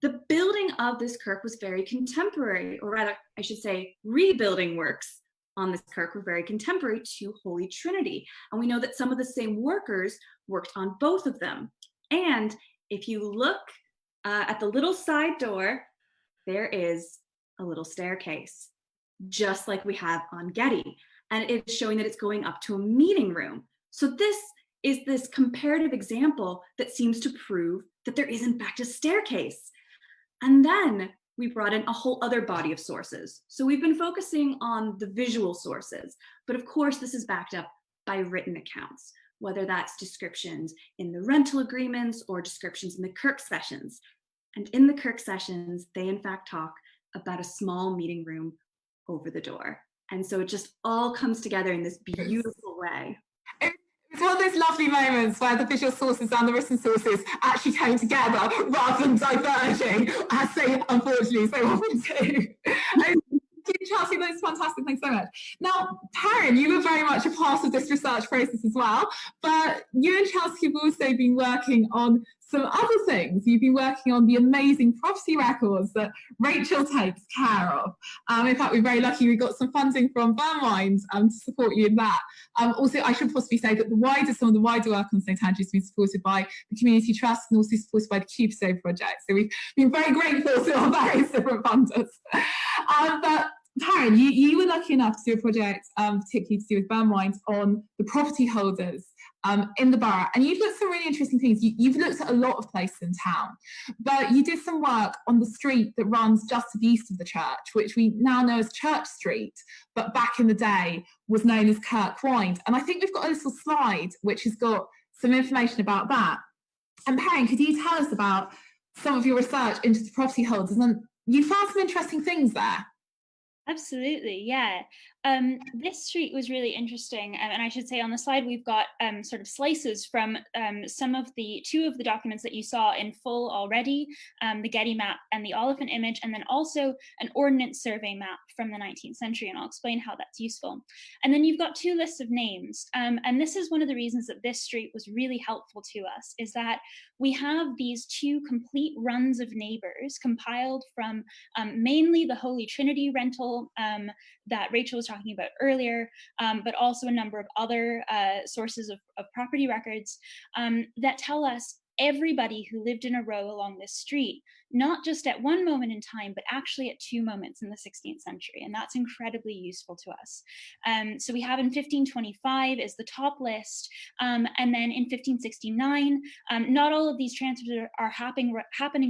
the building of this kirk was very contemporary, or rather, I should say, rebuilding works on this kirk were very contemporary to Holy Trinity. And we know that some of the same workers worked on both of them. And if you look at the little side door, there is a little staircase, just like we have on Getty. And it's showing that it's going up to a meeting room. So this is this comparative example that seems to prove that there is in fact a staircase. And then we brought in a whole other body of sources. So we've been focusing on the visual sources, but of course this is backed up by written accounts, whether that's descriptions in the rental agreements or descriptions in the Kirk sessions. And in the Kirk sessions, they in fact talk about a small meeting room over the door. And so it just all comes together in this beautiful way. It's one of those lovely moments where the visual sources and the written sources actually came together rather than diverging, as they unfortunately so often do. Chelsea, that's fantastic. Thanks so much. Now, Perrin, you were very much a part of this research process as well, but you and Chelsea have also been working on some other things. You've been working on the amazing property records that Rachel takes care of. In fact, we're very lucky we got some funding from Burnwind to support you in that. Also, I should possibly say that some of the wider work on St Andrews has been supported by the Community Trust and also supported by the CubeSo project. So we've been very grateful to our various different funders. But Perrin, you were lucky enough to do a project, particularly to do with Burnwind, on the property holders in the borough, and you've looked at some really interesting things. You've looked at a lot of places in town, but you did some work on the street that runs just to the east of the church, which we now know as Church Street, but back in the day was known as Kirk Wynd. And I think we've got a little slide which has got some information about that. And Perrin, could you tell us about some of your research into the property holders? And you found some interesting things there. Absolutely, yeah. This street was really interesting, and I should say on the slide we've got sort of slices from two of the documents that you saw in full already, the Getty map and the Oliphant image, and then also an ordnance survey map from the 19th century, and I'll explain how that's useful. And then you've got two lists of names, and this is one of the reasons that this street was really helpful to us, is that we have these two complete runs of neighbors compiled from mainly the Holy Trinity rental that Rachel was talking about earlier, but also a number of other sources of property records that tell us everybody who lived in a row along this street, not just at one moment in time, but actually at two moments in the 16th century. And that's incredibly useful to us. So we have in 1525 is the top list. And then in 1569, not all of these transfers are happening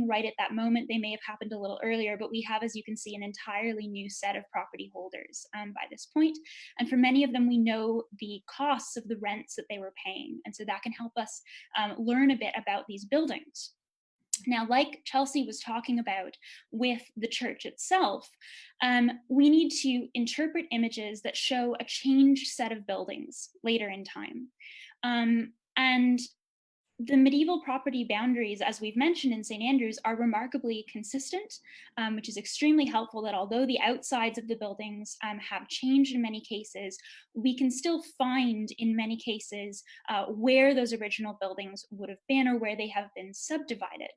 right at that moment. They may have happened a little earlier, but we have, as you can see, an entirely new set of property holders by this point. And for many of them, we know the costs of the rents that they were paying. And so that can help us learn a bit about these buildings. Now, like Chelsea was talking about with the church itself, we need to interpret images that show a changed set of buildings later in time. And the medieval property boundaries, as we've mentioned in St. Andrews, are remarkably consistent, which is extremely helpful, that although the outsides of the buildings have changed in many cases, we can still find in many cases where those original buildings would have been or where they have been subdivided.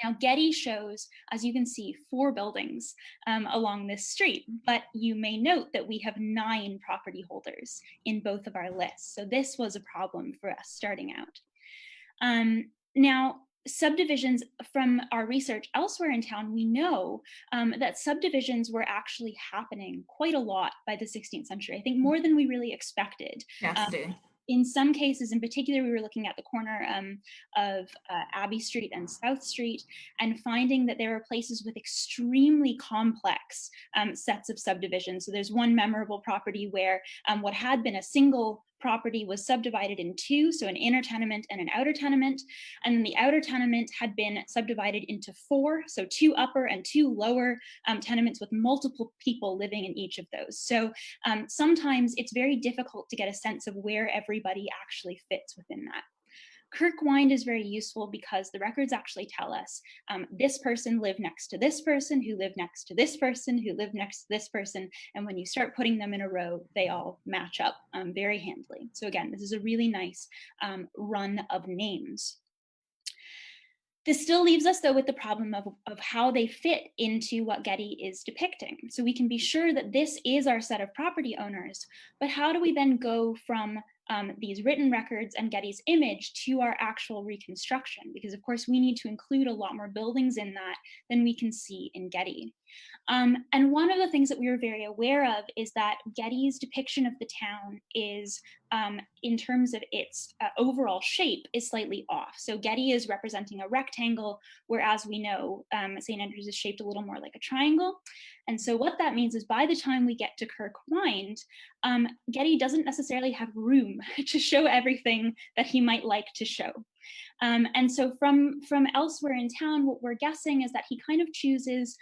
Now, Getty shows, as you can see, 4 buildings along this street, but you may note that we have 9 property holders in both of our lists. So this was a problem for us starting out. Now, subdivisions, from our research elsewhere in town, we know that subdivisions were actually happening quite a lot by the 16th century. I think more than we really expected. Yes, in some cases, in particular, we were looking at the corner of Abbey Street and South Street and finding that there were places with extremely complex sets of subdivisions. So there's one memorable property where what had been a single property was subdivided in 2, so an inner tenement and an outer tenement, and then the outer tenement had been subdivided into 4, so 2 upper and 2 lower tenements with multiple people living in each of those. So sometimes it's very difficult to get a sense of where everybody actually fits within that. Kirk Wynd is very useful because the records actually tell us this person lived next to this person, who lived next to this person, who lived next to this person. And when you start putting them in a row, they all match up very handily. So again, this is a really nice run of names. This still leaves us, though, with the problem of how they fit into what Getty is depicting. So we can be sure that this is our set of property owners, but how do we then go from these written records and Getty's image to our actual reconstruction? Because of course we need to include a lot more buildings in that than we can see in Getty. And one of the things that we were very aware of is that Getty's depiction of the town is, in terms of its overall shape, is slightly off. So Getty is representing a rectangle, whereas we know St. Andrews is shaped a little more like a triangle. And so what that means is by the time we get to Kirk Wynd, Getty doesn't necessarily have room to show everything that he might like to show. And so from elsewhere in town, what we're guessing is that he kind of chooses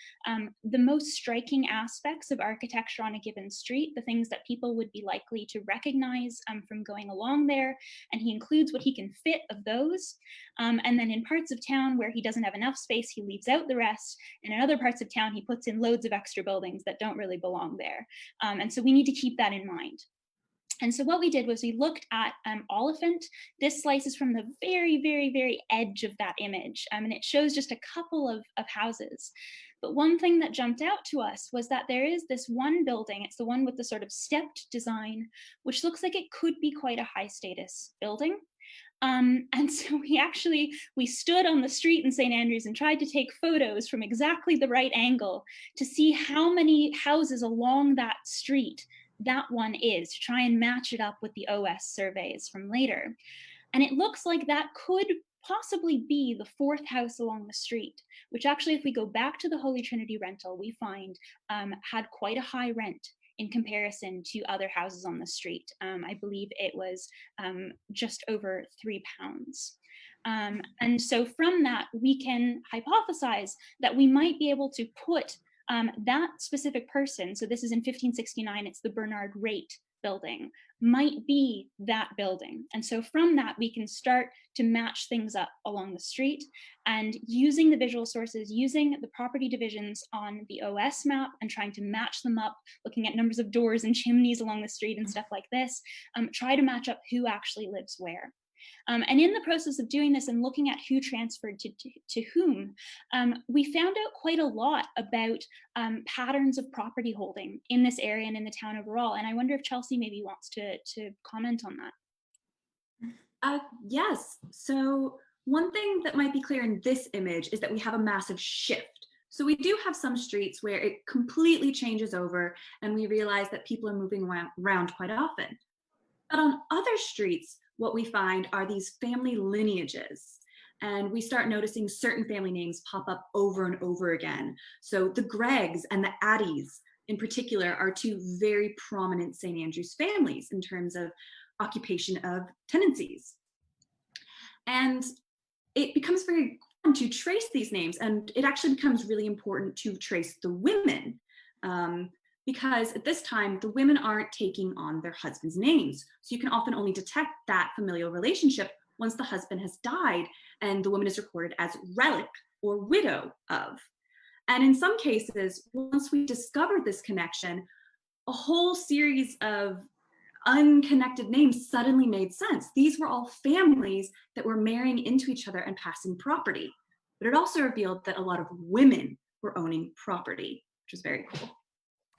the most striking aspects of architecture on a given street, the things that people would be likely to recognize from going along there, and he includes what he can fit of those. And then in parts of town where he doesn't have enough space, he leaves out the rest, and in other parts of town, he puts in loads of extra buildings that don't really belong there. And so we need to keep that in mind. And so what we did was we looked at Oliphant. This slice is from the very, very, very edge of that image, and it shows just a couple of houses. But one thing that jumped out to us was that there is this one building, it's the one with the sort of stepped design, which looks like it could be quite a high status building. And so we stood on the street in St. Andrews and tried to take photos from exactly the right angle to see how many houses along that street that one is, to try and match it up with the OS surveys from later. And it looks like that could possibly be the fourth house along the street, which actually, if we go back to the Holy Trinity rental, we find had quite a high rent in comparison to other houses on the street. I believe it was just over £3. And so from that, we can hypothesize that we might be able to put that specific person, so this is in 1569, it's the Bernard Rate building, might be that building. And so from that, we can start to match things up along the street, and using the visual sources, using the property divisions on the OS map and trying to match them up, looking at numbers of doors and chimneys along the street and stuff like this, try to match up who actually lives where. And in the process of doing this and looking at who transferred to whom, we found out quite a lot about patterns of property holding in this area and in the town overall. And I wonder if Chelsea maybe wants to comment on that. Yes. So one thing that might be clear in this image is that we have a massive shift. So we do have some streets where it completely changes over and we realize that people are moving around quite often. But on other streets, what we find are these family lineages. And we start noticing certain family names pop up over and over again. So the Greggs and the Addies in particular are two very prominent St. Andrews families in terms of occupation of tenancies. And it becomes very fun to trace these names, and it actually becomes really important to trace the women. Because at this time, the women aren't taking on their husband's names. So you can often only detect that familial relationship once the husband has died and the woman is recorded as relic or widow of. And in some cases, once we discovered this connection, a whole series of unconnected names suddenly made sense. These were all families that were marrying into each other and passing property. But it also revealed that a lot of women were owning property, which was very cool.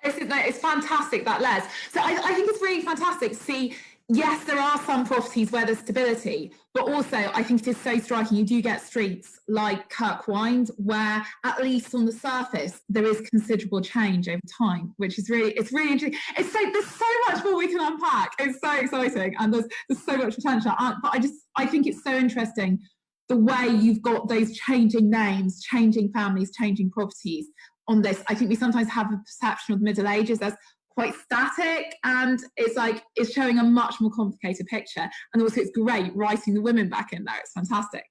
It's fantastic, that, Les. So I think it's really fantastic to see, yes, there are some properties where there's stability, but also I think it is so striking. You do get streets like Kirkwynd where, at least on the surface, there is considerable change over time, which is it's really interesting. There's so much more we can unpack. It's so exciting, and there's so much potential. But I think it's so interesting the way you've got those changing names, changing families, changing properties on this. I think we sometimes have a perception of the Middle Ages as quite static, and it's showing a much more complicated picture. And also it's great writing the women back in there. It's fantastic.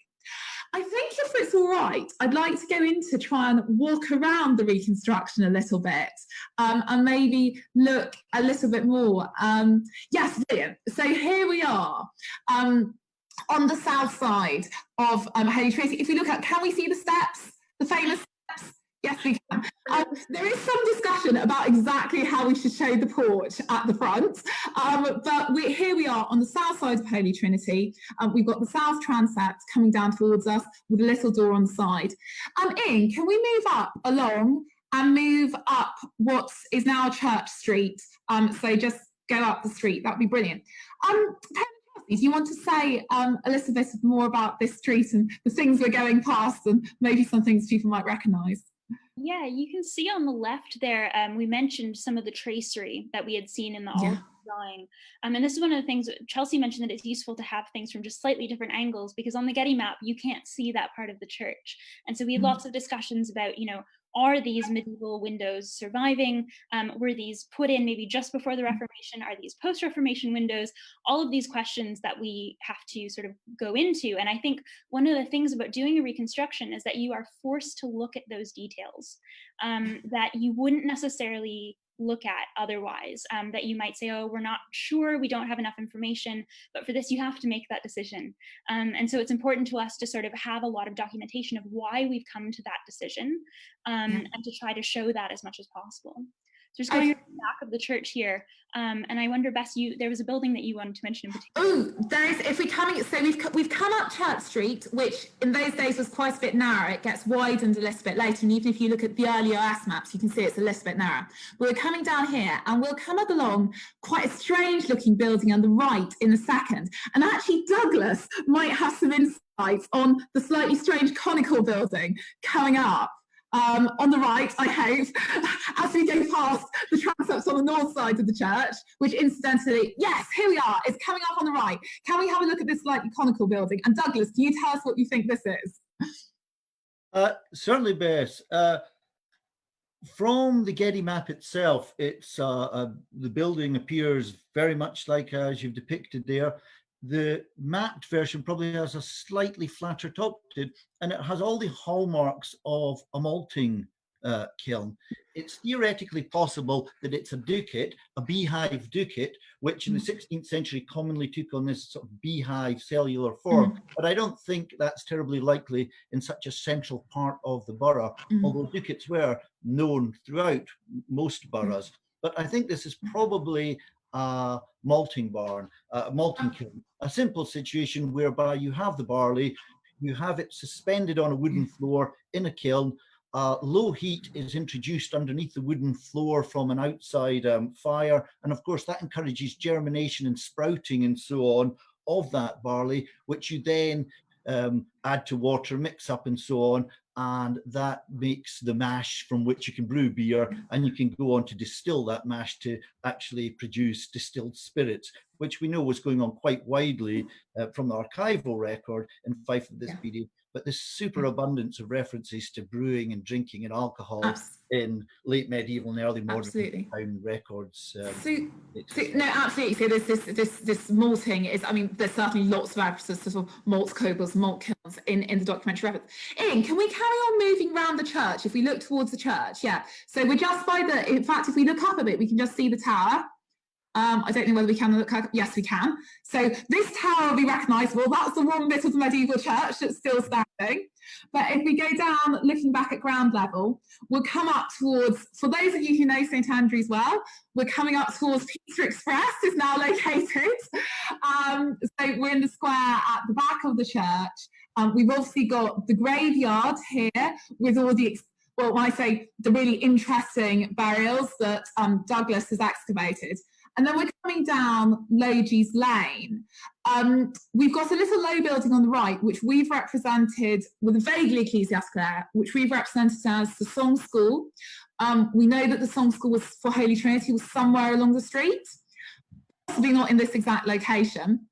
I think if it's all right, I'd like to go into try and walk around the reconstruction a little bit, and maybe look a little bit more. Yes, brilliant. So here we are on the south side of Holy Trinity. If we look at, can we see the steps, the famous steps? Yes, we can. There is some discussion about exactly how we should show the porch at the front, but here we are on the south side of Holy Trinity. We've got the south transept coming down towards us with a little door on the side. Ian, can we move up along and move up what is now Church Street? So just go up the street, that would be brilliant. Do you want to say a little bit more about this street and the things we're going past, and maybe some things people might recognise? Yeah, you can see on the left there, we mentioned some of the tracery that we had seen in the Oliphant drawing. And this is one of the things Chelsea mentioned, that it's useful to have things from just slightly different angles, because on the Getty map, you can't see that part of the church. And so we had lots of discussions about, are these medieval windows surviving? Were these put in maybe just before the Reformation? Are these post-Reformation windows? All of these questions that we have to sort of go into. And I think one of the things about doing a reconstruction is that you are forced to look at those details that you wouldn't necessarily look at otherwise, that you might say, oh, we're not sure, we don't have enough information, but for this you have to make that decision. And so it's important to us to sort of have a lot of documentation of why we've come to that decision, and to try to show that as much as possible. So just going to the back of the church here, and I wonder, Bess, there was a building that you wanted to mention in particular. Oh, there is. If we're coming, so we've come up Church Street, which in those days was quite a bit narrow. It gets widened a little bit later, and even if you look at the early OS maps, you can see it's a little bit narrow. We're coming down here, and we'll come up along quite a strange-looking building on the right in a second. And actually, Douglas might have some insights on the slightly strange conical building coming up. On the right, I hope, as we go past the transepts on the north side of the church, which incidentally, yes, here we are, it's coming up on the right. Can we have a look at this slightly conical building? And Douglas, can you tell us what you think this is? Certainly, Bess. From the Getty map itself, it's the building appears very much like as you've depicted there. The mapped version probably has a slightly flatter top to it, and it has all the hallmarks of a malting kiln. It's theoretically possible that it's a ducat, a beehive ducat, which in the 16th century commonly took on this sort of beehive cellular form. But I don't think that's terribly likely in such a central part of the borough, although ducats were known throughout most boroughs. But I think this is probably a malting barn, a malting kiln, a simple situation whereby you have the barley, you have it suspended on a wooden floor in a kiln. Low heat is introduced underneath the wooden floor from an outside fire, and of course that encourages germination and sprouting and so on of that barley, which you then add to water, mix up and so on, and that makes the mash from which you can brew beer, and you can go on to distill that mash to actually produce distilled spirits, which we know was going on quite widely from the archival record in Fife at this period. But this superabundance of references to brewing and drinking and alcohol in late medieval and early modern town records. No, absolutely. So this malting is, I mean, there's certainly lots of references to sort of malt cobles, malt kilns in the documentary reference. Ian, can we carry on moving around the church if we look towards the church? Yeah. So we're just by the, in fact, if we look up a bit, we can just see the tower. I don't know whether we can look up. Yes, we can. So this tower will be recognisable. That's the one bit of the medieval church that's still standing. But if we go down, looking back at ground level, we'll come up towards, for those of you who know St Andrews well, we're coming up towards Pizza Express is now located. So we're in the square at the back of the church. We've obviously got the graveyard here with all the, well, when I say the really interesting burials that Douglas has excavated. And then we're coming down Logie's Lane. We've got a little low building on the right, which we've represented with a vaguely ecclesiastical air, which we've represented as the Song School. We know that the Song School was for Holy Trinity was somewhere along the street, possibly not in this exact location.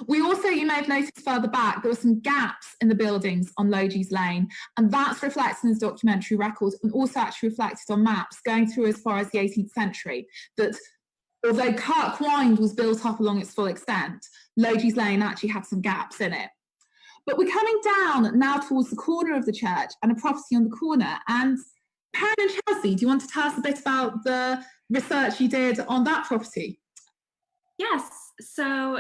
We also, you may have noticed further back, there were some gaps in the buildings on Logie's Lane, and that's reflected in his documentary records and also actually reflected on maps going through as far as the 18th century, that although Kirk Wynd was built up along its full extent, Logie's Lane actually had some gaps in it. But we're coming down now towards the corner of the church and a property on the corner. And Perrin and Chelsea, do you want to tell us a bit about the research you did on that property? Yes. So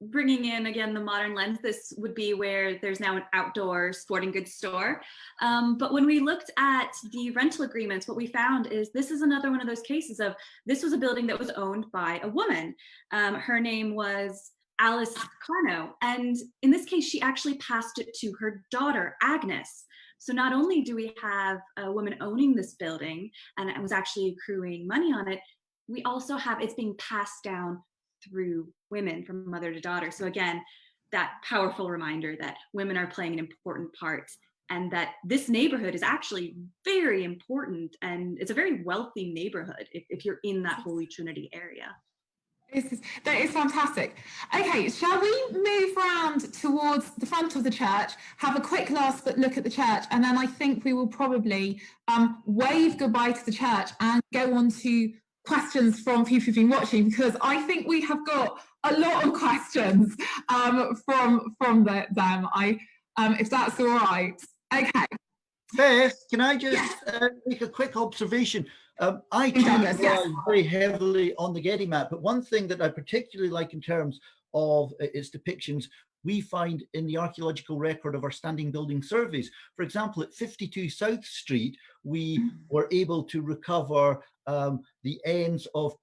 bringing in again the modern lens, this would be where there's now an outdoor sporting goods store. But when we looked at the rental agreements, what we found is this is another one of those cases of this was a building that was owned by a woman. Her name was Alice Carno. And in this case, she actually passed it to her daughter, Agnes. So not only do we have a woman owning this building and it was actually accruing money on it, we also have it's being passed down through women from mother to daughter. So again, that powerful reminder that women are playing an important part and that this neighborhood is actually very important and it's a very wealthy neighborhood if you're in that Holy Trinity area. That is fantastic. Okay, shall we move round towards the front of the church, have a quick last look at the church, and then I think we will probably wave goodbye to the church and go on to questions from people who've been watching, because I think we have got a lot of questions from them. If that's all right. Okay. Beth, can I just make a quick observation? I too rely very heavily on the Getty map, but one thing that I particularly like in terms of its depictions, we find in the archaeological record of our standing building surveys. For example, at 52 South Street, we were able to recover the ends of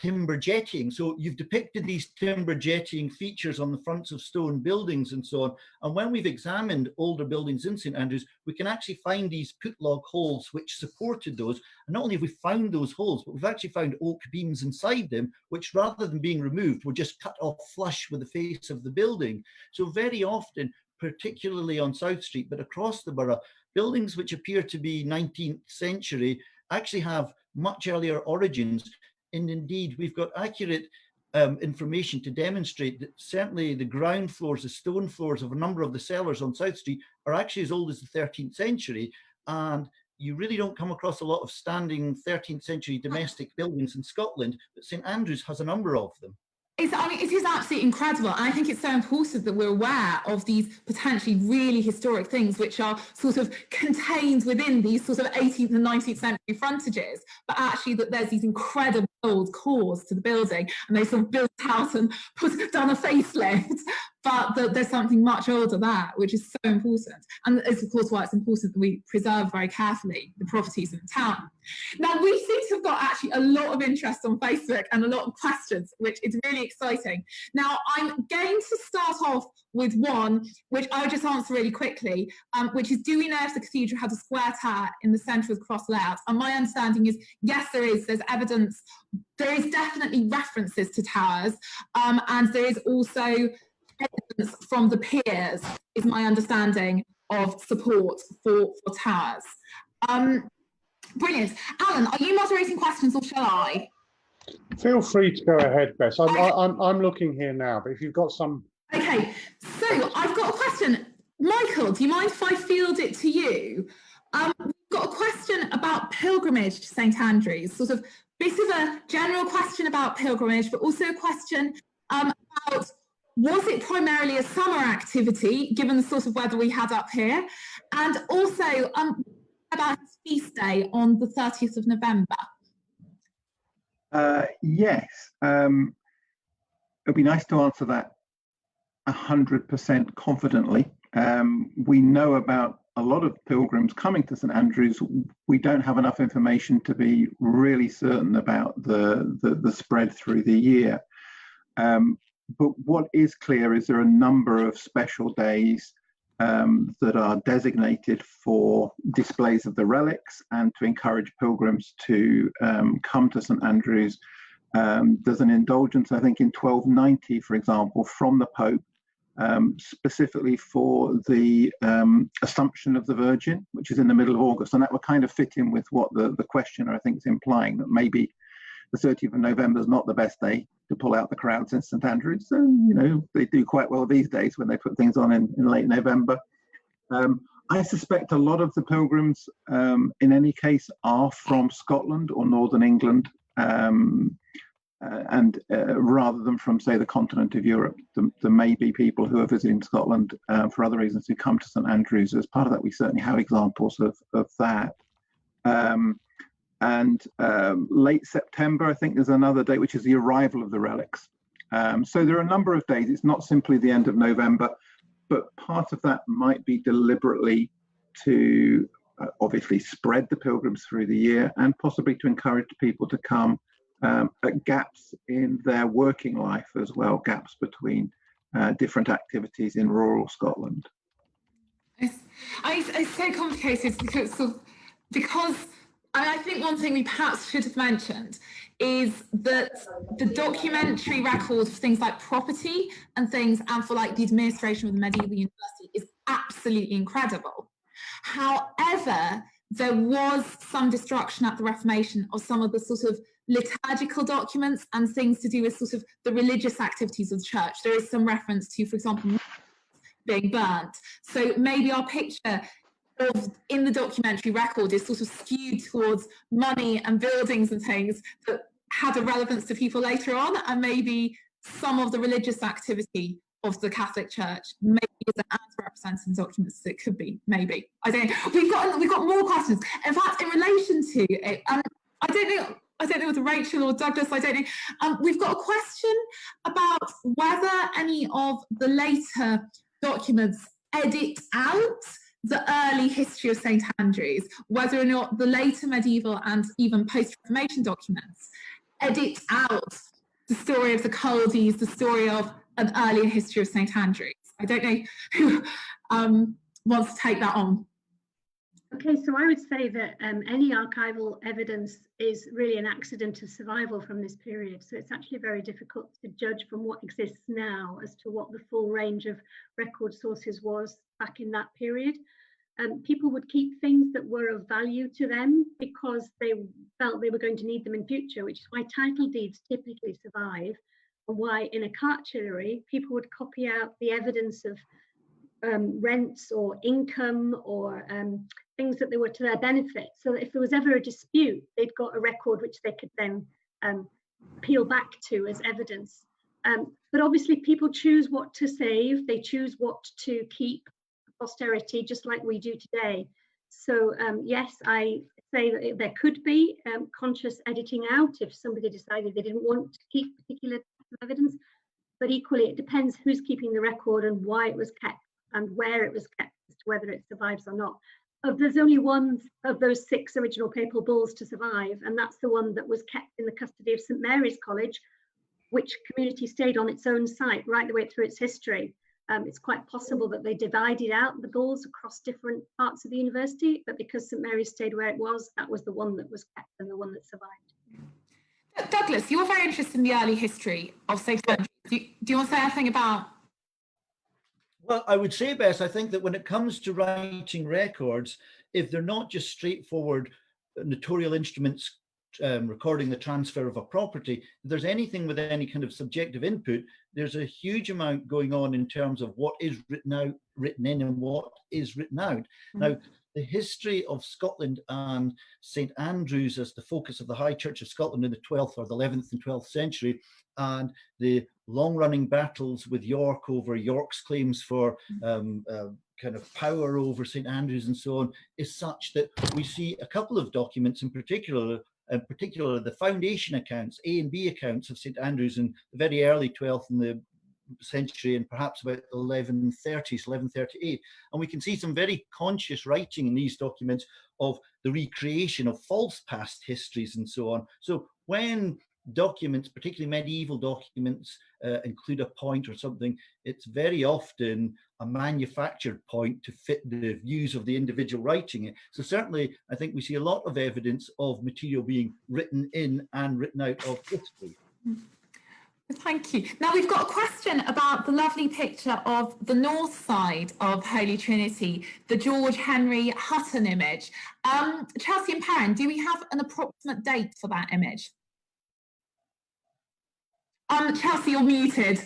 timber jetting. So you've depicted these timber jetting features on the fronts of stone buildings and so on. And when we've examined older buildings in St Andrews, we can actually find these put-log holes which supported those. And not only have we found those holes, but we've actually found oak beams inside them, which rather than being removed, were just cut off flush with the face of the building. So very often, particularly on South Street, but across the borough, buildings which appear to be 19th century actually have much earlier origins. And indeed, we've got accurate information to demonstrate that certainly the ground floors, the stone floors of a number of the cellars on South Street are actually as old as the 13th century. And you really don't come across a lot of standing 13th century domestic buildings in Scotland, but St Andrews has a number of them. I mean, it is absolutely incredible. And I think it's so important that we're aware of these potentially really historic things which are sort of contained within these sort of 18th and 19th century frontages, but actually that there's these incredible old cores to the building, and they sort of built out and done a facelift, but that there's something much older there, which is so important. And it's of course why it's important that we preserve very carefully the properties in the town. Now, we seem to have got actually a lot of interest on Facebook and a lot of questions, which is really exciting. Now, I'm going to start off with one, which I'll just answer really quickly, which is, do we know if the cathedral has a square tower in the centre of the cross layout? And my understanding is, yes, there is. There's evidence. There is definitely references to towers, and there is also evidence from the piers, is my understanding, of support for towers. Brilliant. Alan, are you moderating questions or shall I? Feel free to go ahead, Bess. I'm looking here now, but if you've got some... Okay, so I've got a question. Michael, do you mind if I field it to you? We've got a question about pilgrimage to St Andrews, sort of bit of a general question about pilgrimage, but also a question about, was it primarily a summer activity, given the sort of weather we had up here? And also about his feast day on the 30th of November. Yes, it'd be nice to answer that 100% confidently. We know about a lot of pilgrims coming to St Andrews. We don't have enough information to be really certain about the spread through the year. But what is clear is there are a number of special days that are designated for displays of the relics and to encourage pilgrims to come to St Andrews. There's an indulgence, I think, in 1290, for example, from the Pope, specifically for the Assumption of the Virgin, which is in the middle of August. And that would kind of fit in with what the questioner, I think, is implying, that maybe the 30th of November is not the best day to pull out the crowds in St Andrews. So, you know, they do quite well these days when they put things on in late November. I suspect a lot of the pilgrims, in any case, are from Scotland or Northern England, and rather than from, say, the continent of Europe. There may be people who are visiting Scotland for other reasons who come to St Andrews. As part of that, we certainly have examples of that. And late September, I think there's another date, which is the arrival of the relics. So there are a number of days. It's not simply the end of November, but part of that might be deliberately to obviously spread the pilgrims through the year and possibly to encourage people to come at gaps in their working life as well, gaps between different activities in rural Scotland. It's so complicated because I think one thing we perhaps should have mentioned is that the documentary record for things like property and things, and for like the administration of the medieval university, is absolutely incredible. However, there was some destruction at the Reformation of some of the sort of liturgical documents and things to do with sort of the religious activities of the church. There is some reference to, for example, being burnt. So maybe our picture in the documentary record is sort of skewed towards money and buildings and things that had a relevance to people later on, and maybe some of the religious activity of the Catholic Church maybe isn't as represented in documents as it could be. Maybe, I don't know. We've got more questions. In fact, in relation to it, I don't know whether Rachel or Douglas, I don't know. We've got a question about whether any of the later documents edit out the early history of St Andrews, whether or not the later medieval and even post-Reformation documents edit out the story of the Caldees, the story of an earlier history of St Andrews. I don't know who wants to take that on. Okay, so I would say that any archival evidence is really an accident of survival from this period. So it's actually very difficult to judge from what exists now as to what the full range of record sources was back in that period. People would keep things that were of value to them because they felt they were going to need them in future, which is why title deeds typically survive, and why in a cartulary people would copy out the evidence of rents or income or things that they were to their benefit, so that if there was ever a dispute, they'd got a record which they could then appeal back to as evidence. But obviously people choose what to save, they choose what to keep for posterity, just like we do today. So yes, I say that there could be conscious editing out if somebody decided they didn't want to keep particular evidence, but equally it depends who's keeping the record and why it was kept and where it was kept as to whether it survives or not. There's only one of those 6 original papal bulls to survive, and that's the one that was kept in the custody of St Mary's College, which community stayed on its own site right the way through its history. It's quite possible that they divided out the bulls across different parts of the university, but because St Mary's stayed where it was, that was the one that was kept and the one that survived. Douglas, you're very interested in the early history of St Andrews. Do you want to say anything about? Well, I would say, Bess, I think that when it comes to writing records, if they're not just straightforward notarial instruments recording the transfer of a property, if there's anything with any kind of subjective input, there's a huge amount going on in terms of what is written in and what is written out. Mm-hmm. Now, the history of Scotland and St Andrews as the focus of the High Church of Scotland in the 12th or the 11th and 12th century, and the long-running battles with York over York's claims for kind of power over St Andrews and so on, is such that we see a couple of documents in particular the foundation accounts, A and B accounts of St Andrews in the very early 12th and the century and perhaps about the 1130s, 1138. And we can see some very conscious writing in these documents of the recreation of false past histories and so on. So when documents, particularly medieval documents, include a point or something, it's very often a manufactured point to fit the views of the individual writing it. So certainly, I think we see a lot of evidence of material being written in and written out of history. Thank you. Now we've got a question about the lovely picture of the north side of Holy Trinity, the George Henry Hutton image. Chelsea and Perrin, do we have an approximate date for that image? Chelsea, you're muted.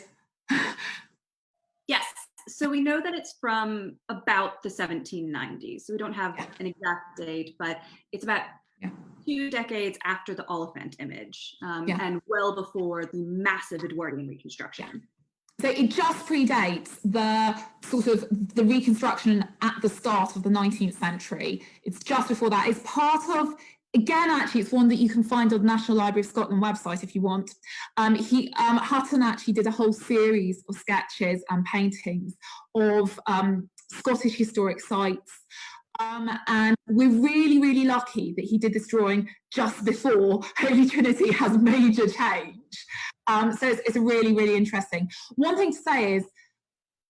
Yes, so we know that it's from about the 1790s. So we don't have an exact date, but it's about 2 decades after the Oliphant image and well before the massive Edwardian reconstruction. So it just predates the sort of the reconstruction at the start of the 19th century. It's just before that. It's part of, again, actually, it's one that you can find on the National Library of Scotland website if you want. Hutton actually did a whole series of sketches and paintings of Scottish historic sites. And we're really, really lucky that he did this drawing just before Holy Trinity has major change. So it's really, really interesting. One thing to say is,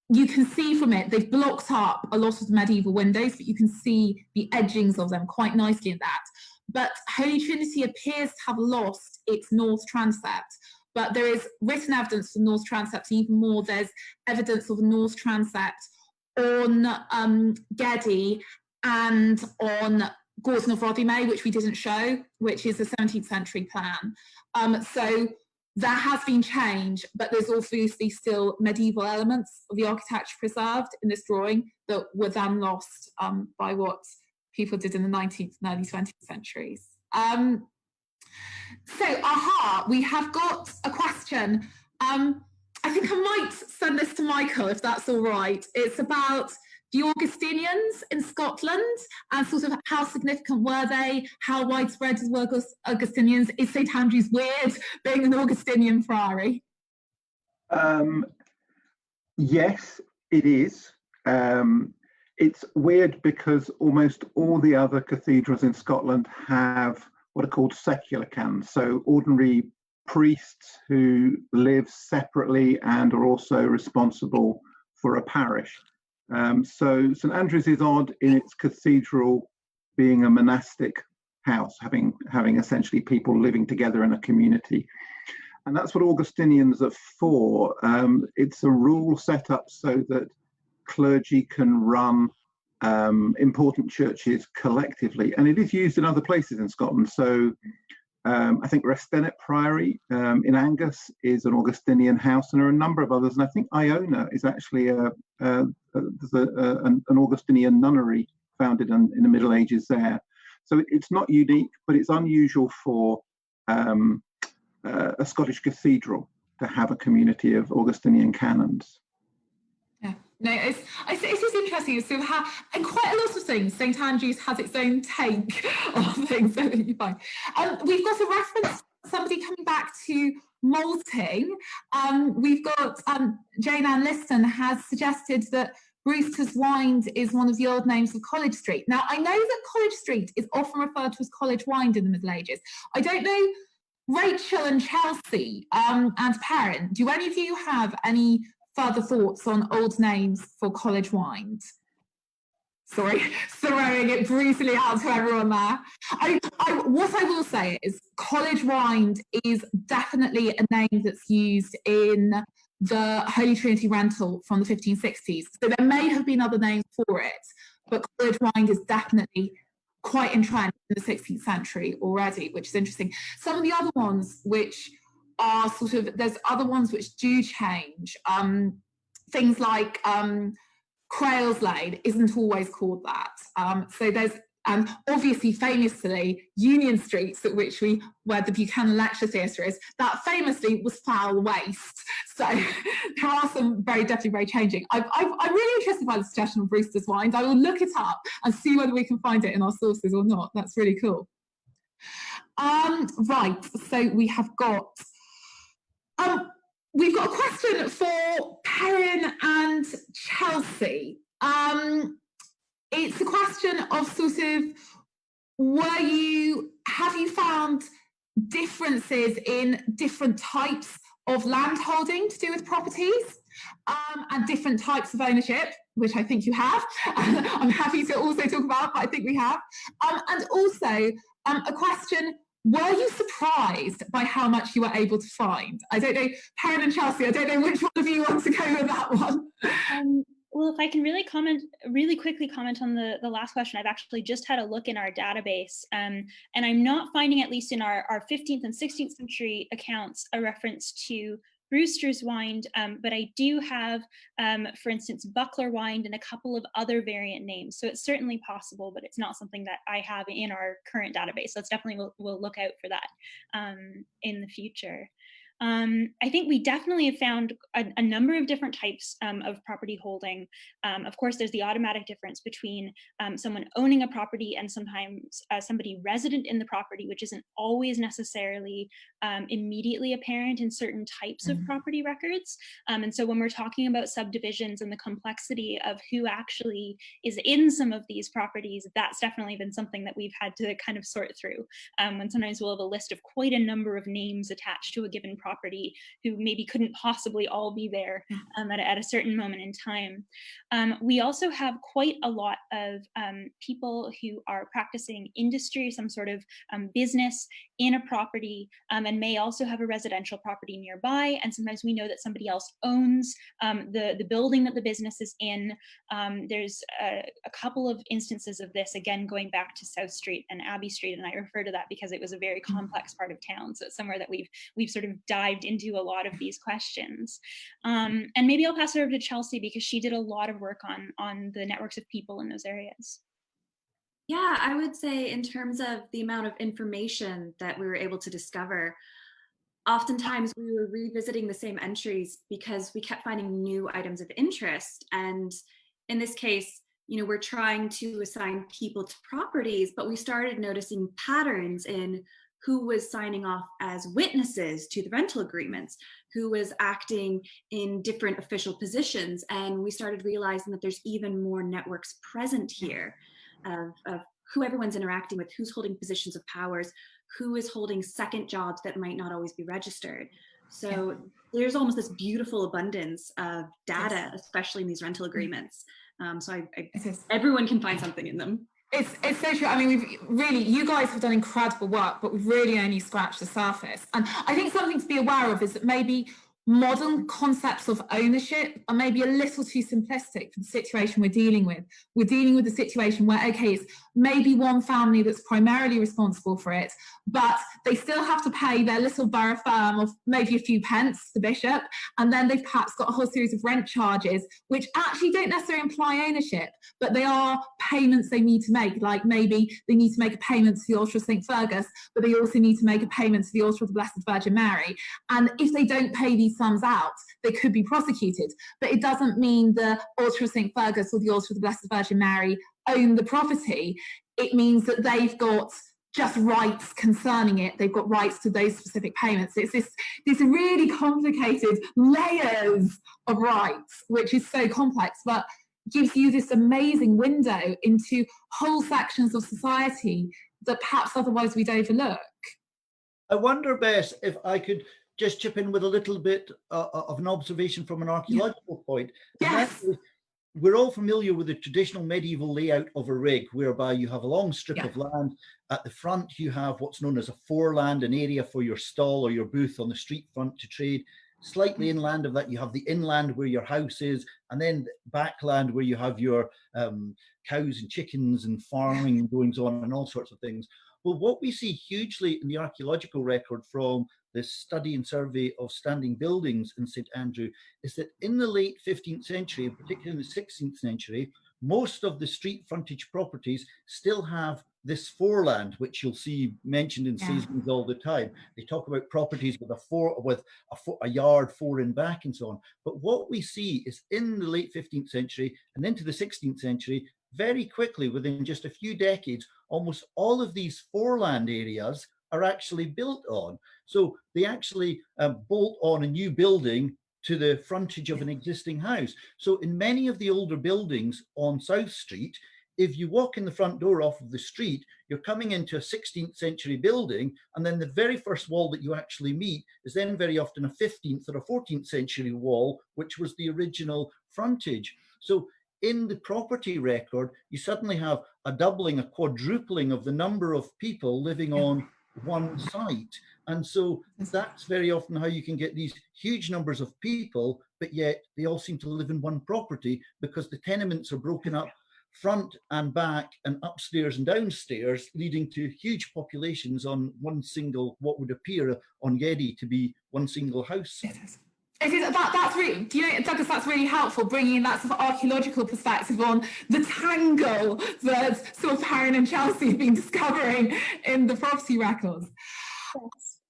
you can see from it, they've blocked up a lot of the medieval windows, but you can see the edgings of them quite nicely in that. But Holy Trinity appears to have lost its north transept, but there is written evidence for the north transept. Even more, there's evidence of a north transept on Geddy and on Gordon of Rothieme, which we didn't show, which is a 17th century plan. So there has been change, but there's obviously still medieval elements of the architecture preserved in this drawing that were then lost by what people did in the 19th and early 20th centuries. So, we have got a question. I think I might send this to Michael, if that's all right. It's about the Augustinians in Scotland and sort of how significant were they, how widespread were Augustinians? Is St Andrews weird being an Augustinian friary? Yes, it is. It's weird because almost all the other cathedrals in Scotland have what are called secular canons, so ordinary priests who live separately and are also responsible for a parish. So St Andrews is odd in its cathedral being a monastic house, having essentially people living together in a community. And that's what Augustinians are for. It's a rule set up so that clergy can run important churches collectively, and it is used in other places in Scotland. So I think Restennet Priory in Angus is an Augustinian house, and there are a number of others. And I think Iona is actually an Augustinian nunnery founded in the Middle Ages there. So it's not unique, but it's unusual for a Scottish cathedral to have a community of Augustinian canons. Yeah, no, it's just interesting. So and quite a lot of things, St Andrews has its own take on things. So you find we've got a reference. Somebody coming back to malting. We've got Jane Ann Liston has suggested that Brewster's Wynd is one of the old names of College Street. Now, I know that College Street is often referred to as College Wynd in the Middle Ages. I don't know, Rachel and Chelsea and Perrin, do any of you have any further thoughts on old names for College Wynd? Sorry, throwing it brutally out to everyone there. What I will say is College Wynd is definitely a name that's used in the Holy Trinity rental from the 1560s. So there may have been other names for it, but College Wynd is definitely quite entrenched in the 16th century already, which is interesting. Some of the other ones which are sort of, there's other ones which do change. Things like Crails Lane isn't always called that. So there's obviously famously Union Street, where the Buchanan Lecture Theatre is, that famously was Foul Waste. So there are some definitely very changing. I'm really interested by the suggestion of Brewster's Wynd. I will look it up and see whether we can find it in our sources or not. That's really cool. Right, so we have got we've got a question for Perrin and Chelsea. It's a question of sort of, have you found differences in different types of land holding to do with properties and different types of ownership, which I think you have. I'm happy to also talk about, but I think we have. And also a question, were you surprised by how much you were able to find? I don't know, Perrin and Chelsea, I don't know which one of you wants to go with that one. Well, if I can really quickly comment on the last question, I've actually just had a look in our database, and I'm not finding, at least in our 15th and 16th century accounts, a reference to Brewster's Wynd, but I do have, for instance, Buckler Wynd and a couple of other variant names. So it's certainly possible, but it's not something that I have in our current database. So it's definitely, we'll look out for that in the future. I think we definitely have found a number of different types of property holding. Of course, there's the automatic difference between someone owning a property and sometimes somebody resident in the property, which isn't always necessarily immediately apparent in certain types of property records. And so when we're talking about subdivisions and the complexity of who actually is in some of these properties, that's definitely been something that we've had to kind of sort through. When sometimes we'll have a list of quite a number of names attached to a given property who maybe couldn't possibly all be there at a certain moment in time. We also have quite a lot of people who are practicing industry, some sort of business in a property, and may also have a residential property nearby. And sometimes we know that somebody else owns the building that the business is in. There's a couple of instances of this, again, going back to South Street and Abbey Street, and I refer to that because it was a very complex part of town. So it's somewhere that we've sort of dived into a lot of these questions. And maybe I'll pass it over to Chelsea because she did a lot of work on the networks of people in those areas. Yeah, I would say in terms of the amount of information that we were able to discover, oftentimes we were revisiting the same entries because we kept finding new items of interest. And in this case, you know, we're trying to assign people to properties, but we started noticing patterns in who was signing off as witnesses to the rental agreements, who was acting in different official positions. And we started realizing that there's even more networks present here of who everyone's interacting with, who's holding positions of powers, who is holding second jobs that might not always be registered. So there's almost this beautiful abundance of data, especially in these rental agreements. So everyone can find something in them. It's so true. I mean, you guys have done incredible work, but we've really only scratched the surface. And I think something to be aware of is that maybe modern concepts of ownership are maybe a little too simplistic for the situation we're dealing with. We're dealing with a situation where, okay, it's maybe one family that's primarily responsible for it, but they still have to pay their little borough firm of maybe a few pence, the bishop, and then they've perhaps got a whole series of rent charges, which actually don't necessarily imply ownership, but they are payments they need to make. Like maybe they need to make a payment to the altar of St. Fergus, but they also need to make a payment to the altar of the Blessed Virgin Mary. And if they don't pay these sums out, they could be prosecuted. But it doesn't mean the altar of St. Fergus or the altar of the Blessed Virgin Mary own the property. It means that they've got just rights concerning it. They've got rights to those specific payments. It's this really complicated layers of rights, which is so complex, but gives you this amazing window into whole sections of society that perhaps otherwise we'd overlook. I wonder, Bess, if I could just chip in with a little bit of an observation from an archaeological point. Yes. We're all familiar with the traditional medieval layout of a rig, whereby you have a long strip of land. At the front, you have what's known as a foreland, an area for your stall or your booth on the street front to trade. Slightly inland of that, you have the inland where your house is, and then backland where you have your cows and chickens and farming goings on and all sorts of things. Well, what we see hugely in the archaeological record from the study and survey of standing buildings in St Andrew is that in the late 15th century, particularly in the 16th century, most of the street frontage properties still have this foreland, which you'll see mentioned in seasons all the time. They talk about properties with a yard 4 in back and so on. But what we see is in the late 15th century and into the 16th century, very quickly, within just a few decades, almost all of these foreland areas are actually built on. So they actually bolt on a new building to the frontage of an existing house. So in many of the older buildings on South Street, if you walk in the front door off of the street, you're coming into a 16th century building, and then the very first wall that you actually meet is then very often a 15th or a 14th century wall, which was the original frontage. So in the property record, you suddenly have a doubling, a quadrupling of the number of people living on one site. And so that's very often how you can get these huge numbers of people, but yet they all seem to live in one property because the tenements are broken up front and back and upstairs and downstairs, leading to huge populations on one single, what would appear on Geddy to be one single house. It is, that's really, do you know, Douglas, that's really helpful, bringing in that sort of archaeological perspective on the tangle that sort of Perrin and Chelsea have been discovering in the property records.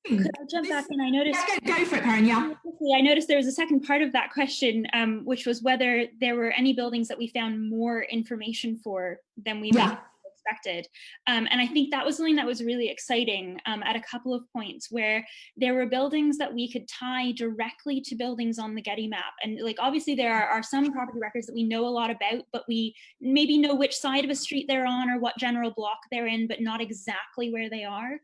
Could I jump back in? I noticed. Go for it, Perrin, I noticed there was a second part of that question, which was whether there were any buildings that we found more information for than we might have expected. And I think that was something that was really exciting at a couple of points where there were buildings that we could tie directly to buildings on the Getty map. And like, obviously there are some property records that we know a lot about, but we maybe know which side of a street they're on or what general block they're in, but not exactly where they are.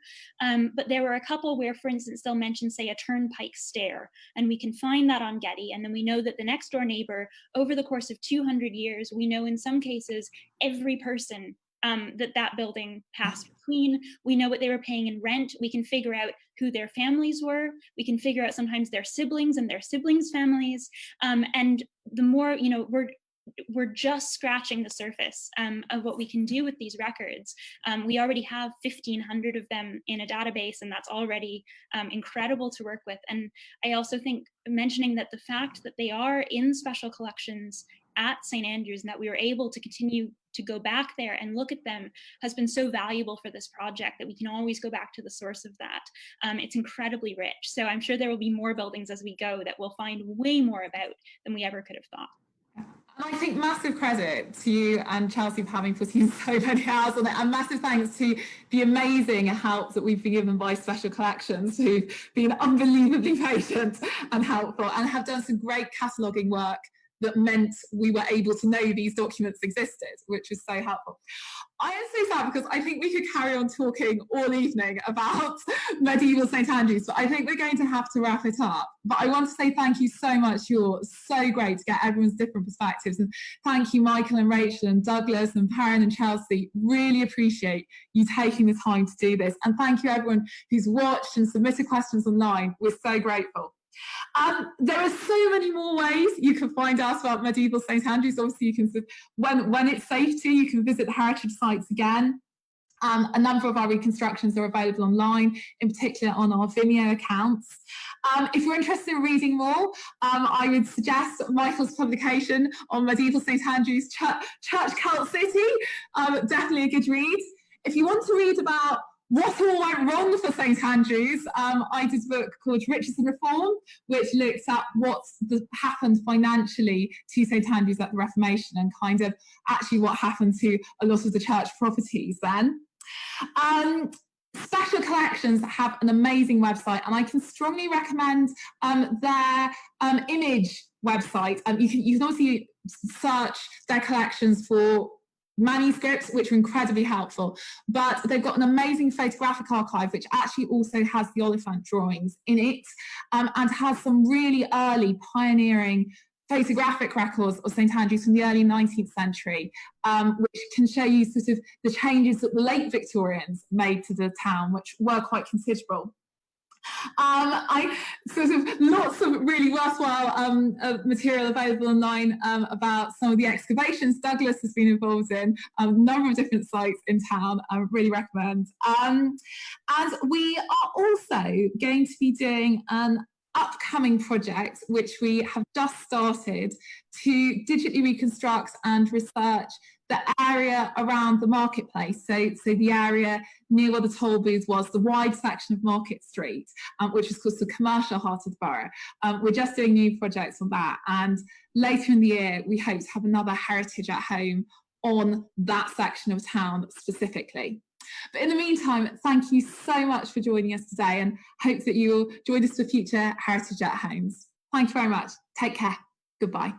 But there were a couple where, for instance, they'll mention, say, a turnpike stair, and we can find that on Getty. And then we know that the next door neighbor, over the course of 200 years, we know in some cases every person that building passed between. We know what they were paying in rent. We can figure out who their families were. We can figure out sometimes their siblings and their siblings' families. And the more, you know, we're just scratching the surface of what we can do with these records. We already have 1,500 of them in a database, and that's already incredible to work with. And I also think mentioning that the fact that they are in special collections at St. Andrews and that we were able to continue to go back there and look at them has been so valuable for this project that we can always go back to the source of that. It's incredibly rich. So I'm sure there will be more buildings as we go that we'll find way more about than we ever could have thought. And I think massive credit to you and Chelsea for having put in so many hours on it, and massive thanks to the amazing help that we've been given by Special Collections, who've been unbelievably patient and helpful and have done some great cataloguing work that meant we were able to know these documents existed, which was so helpful. I am so sad because I think we could carry on talking all evening about medieval St. Andrews, but I think we're going to have to wrap it up. But I want to say thank you so much. You're so great to get everyone's different perspectives. And thank you, Michael and Rachel and Douglas and Perrin and Chelsea. Really appreciate you taking the time to do this. And thank you everyone who's watched and submitted questions online. We're so grateful. There are so many more ways you can find out about medieval St. Andrews. Obviously, you can, when it's safe to, you can visit the heritage sites again. A number of our reconstructions are available online, in particular on our Vimeo accounts. If you're interested in reading more, I would suggest Michael's publication on medieval St. Andrews Church Cult City. Definitely a good read. If you want to read about what all went wrong for St. Andrews, I did a book called Riches and Reform, which looks at what happened financially to St. Andrews at the Reformation and kind of actually what happened to a lot of the church properties then. Special Collections have an amazing website, and I can strongly recommend their image website. You can obviously search their collections for manuscripts, which are incredibly helpful, but they've got an amazing photographic archive which actually also has the Oliphant drawings in it, and has some really early pioneering photographic records of St. Andrews from the early 19th century, which can show you sort of the changes that the late Victorians made to the town, which were quite considerable. I sort of lots of really worthwhile material available online about some of the excavations Douglas has been involved in, a number of different sites in town. I really recommend. And we are also going to be doing an upcoming project which we have just started to digitally reconstruct and research the area around the marketplace, so the area near where the toll booth was, the wide section of Market Street, which is called the commercial heart of the borough. We're just doing new projects on that, and later in the year we hope to have another Heritage at Home on that section of town specifically. But in the meantime, thank you so much for joining us today, and hope that you'll join us for future Heritage at Homes. Thank you very much. Take care. Goodbye.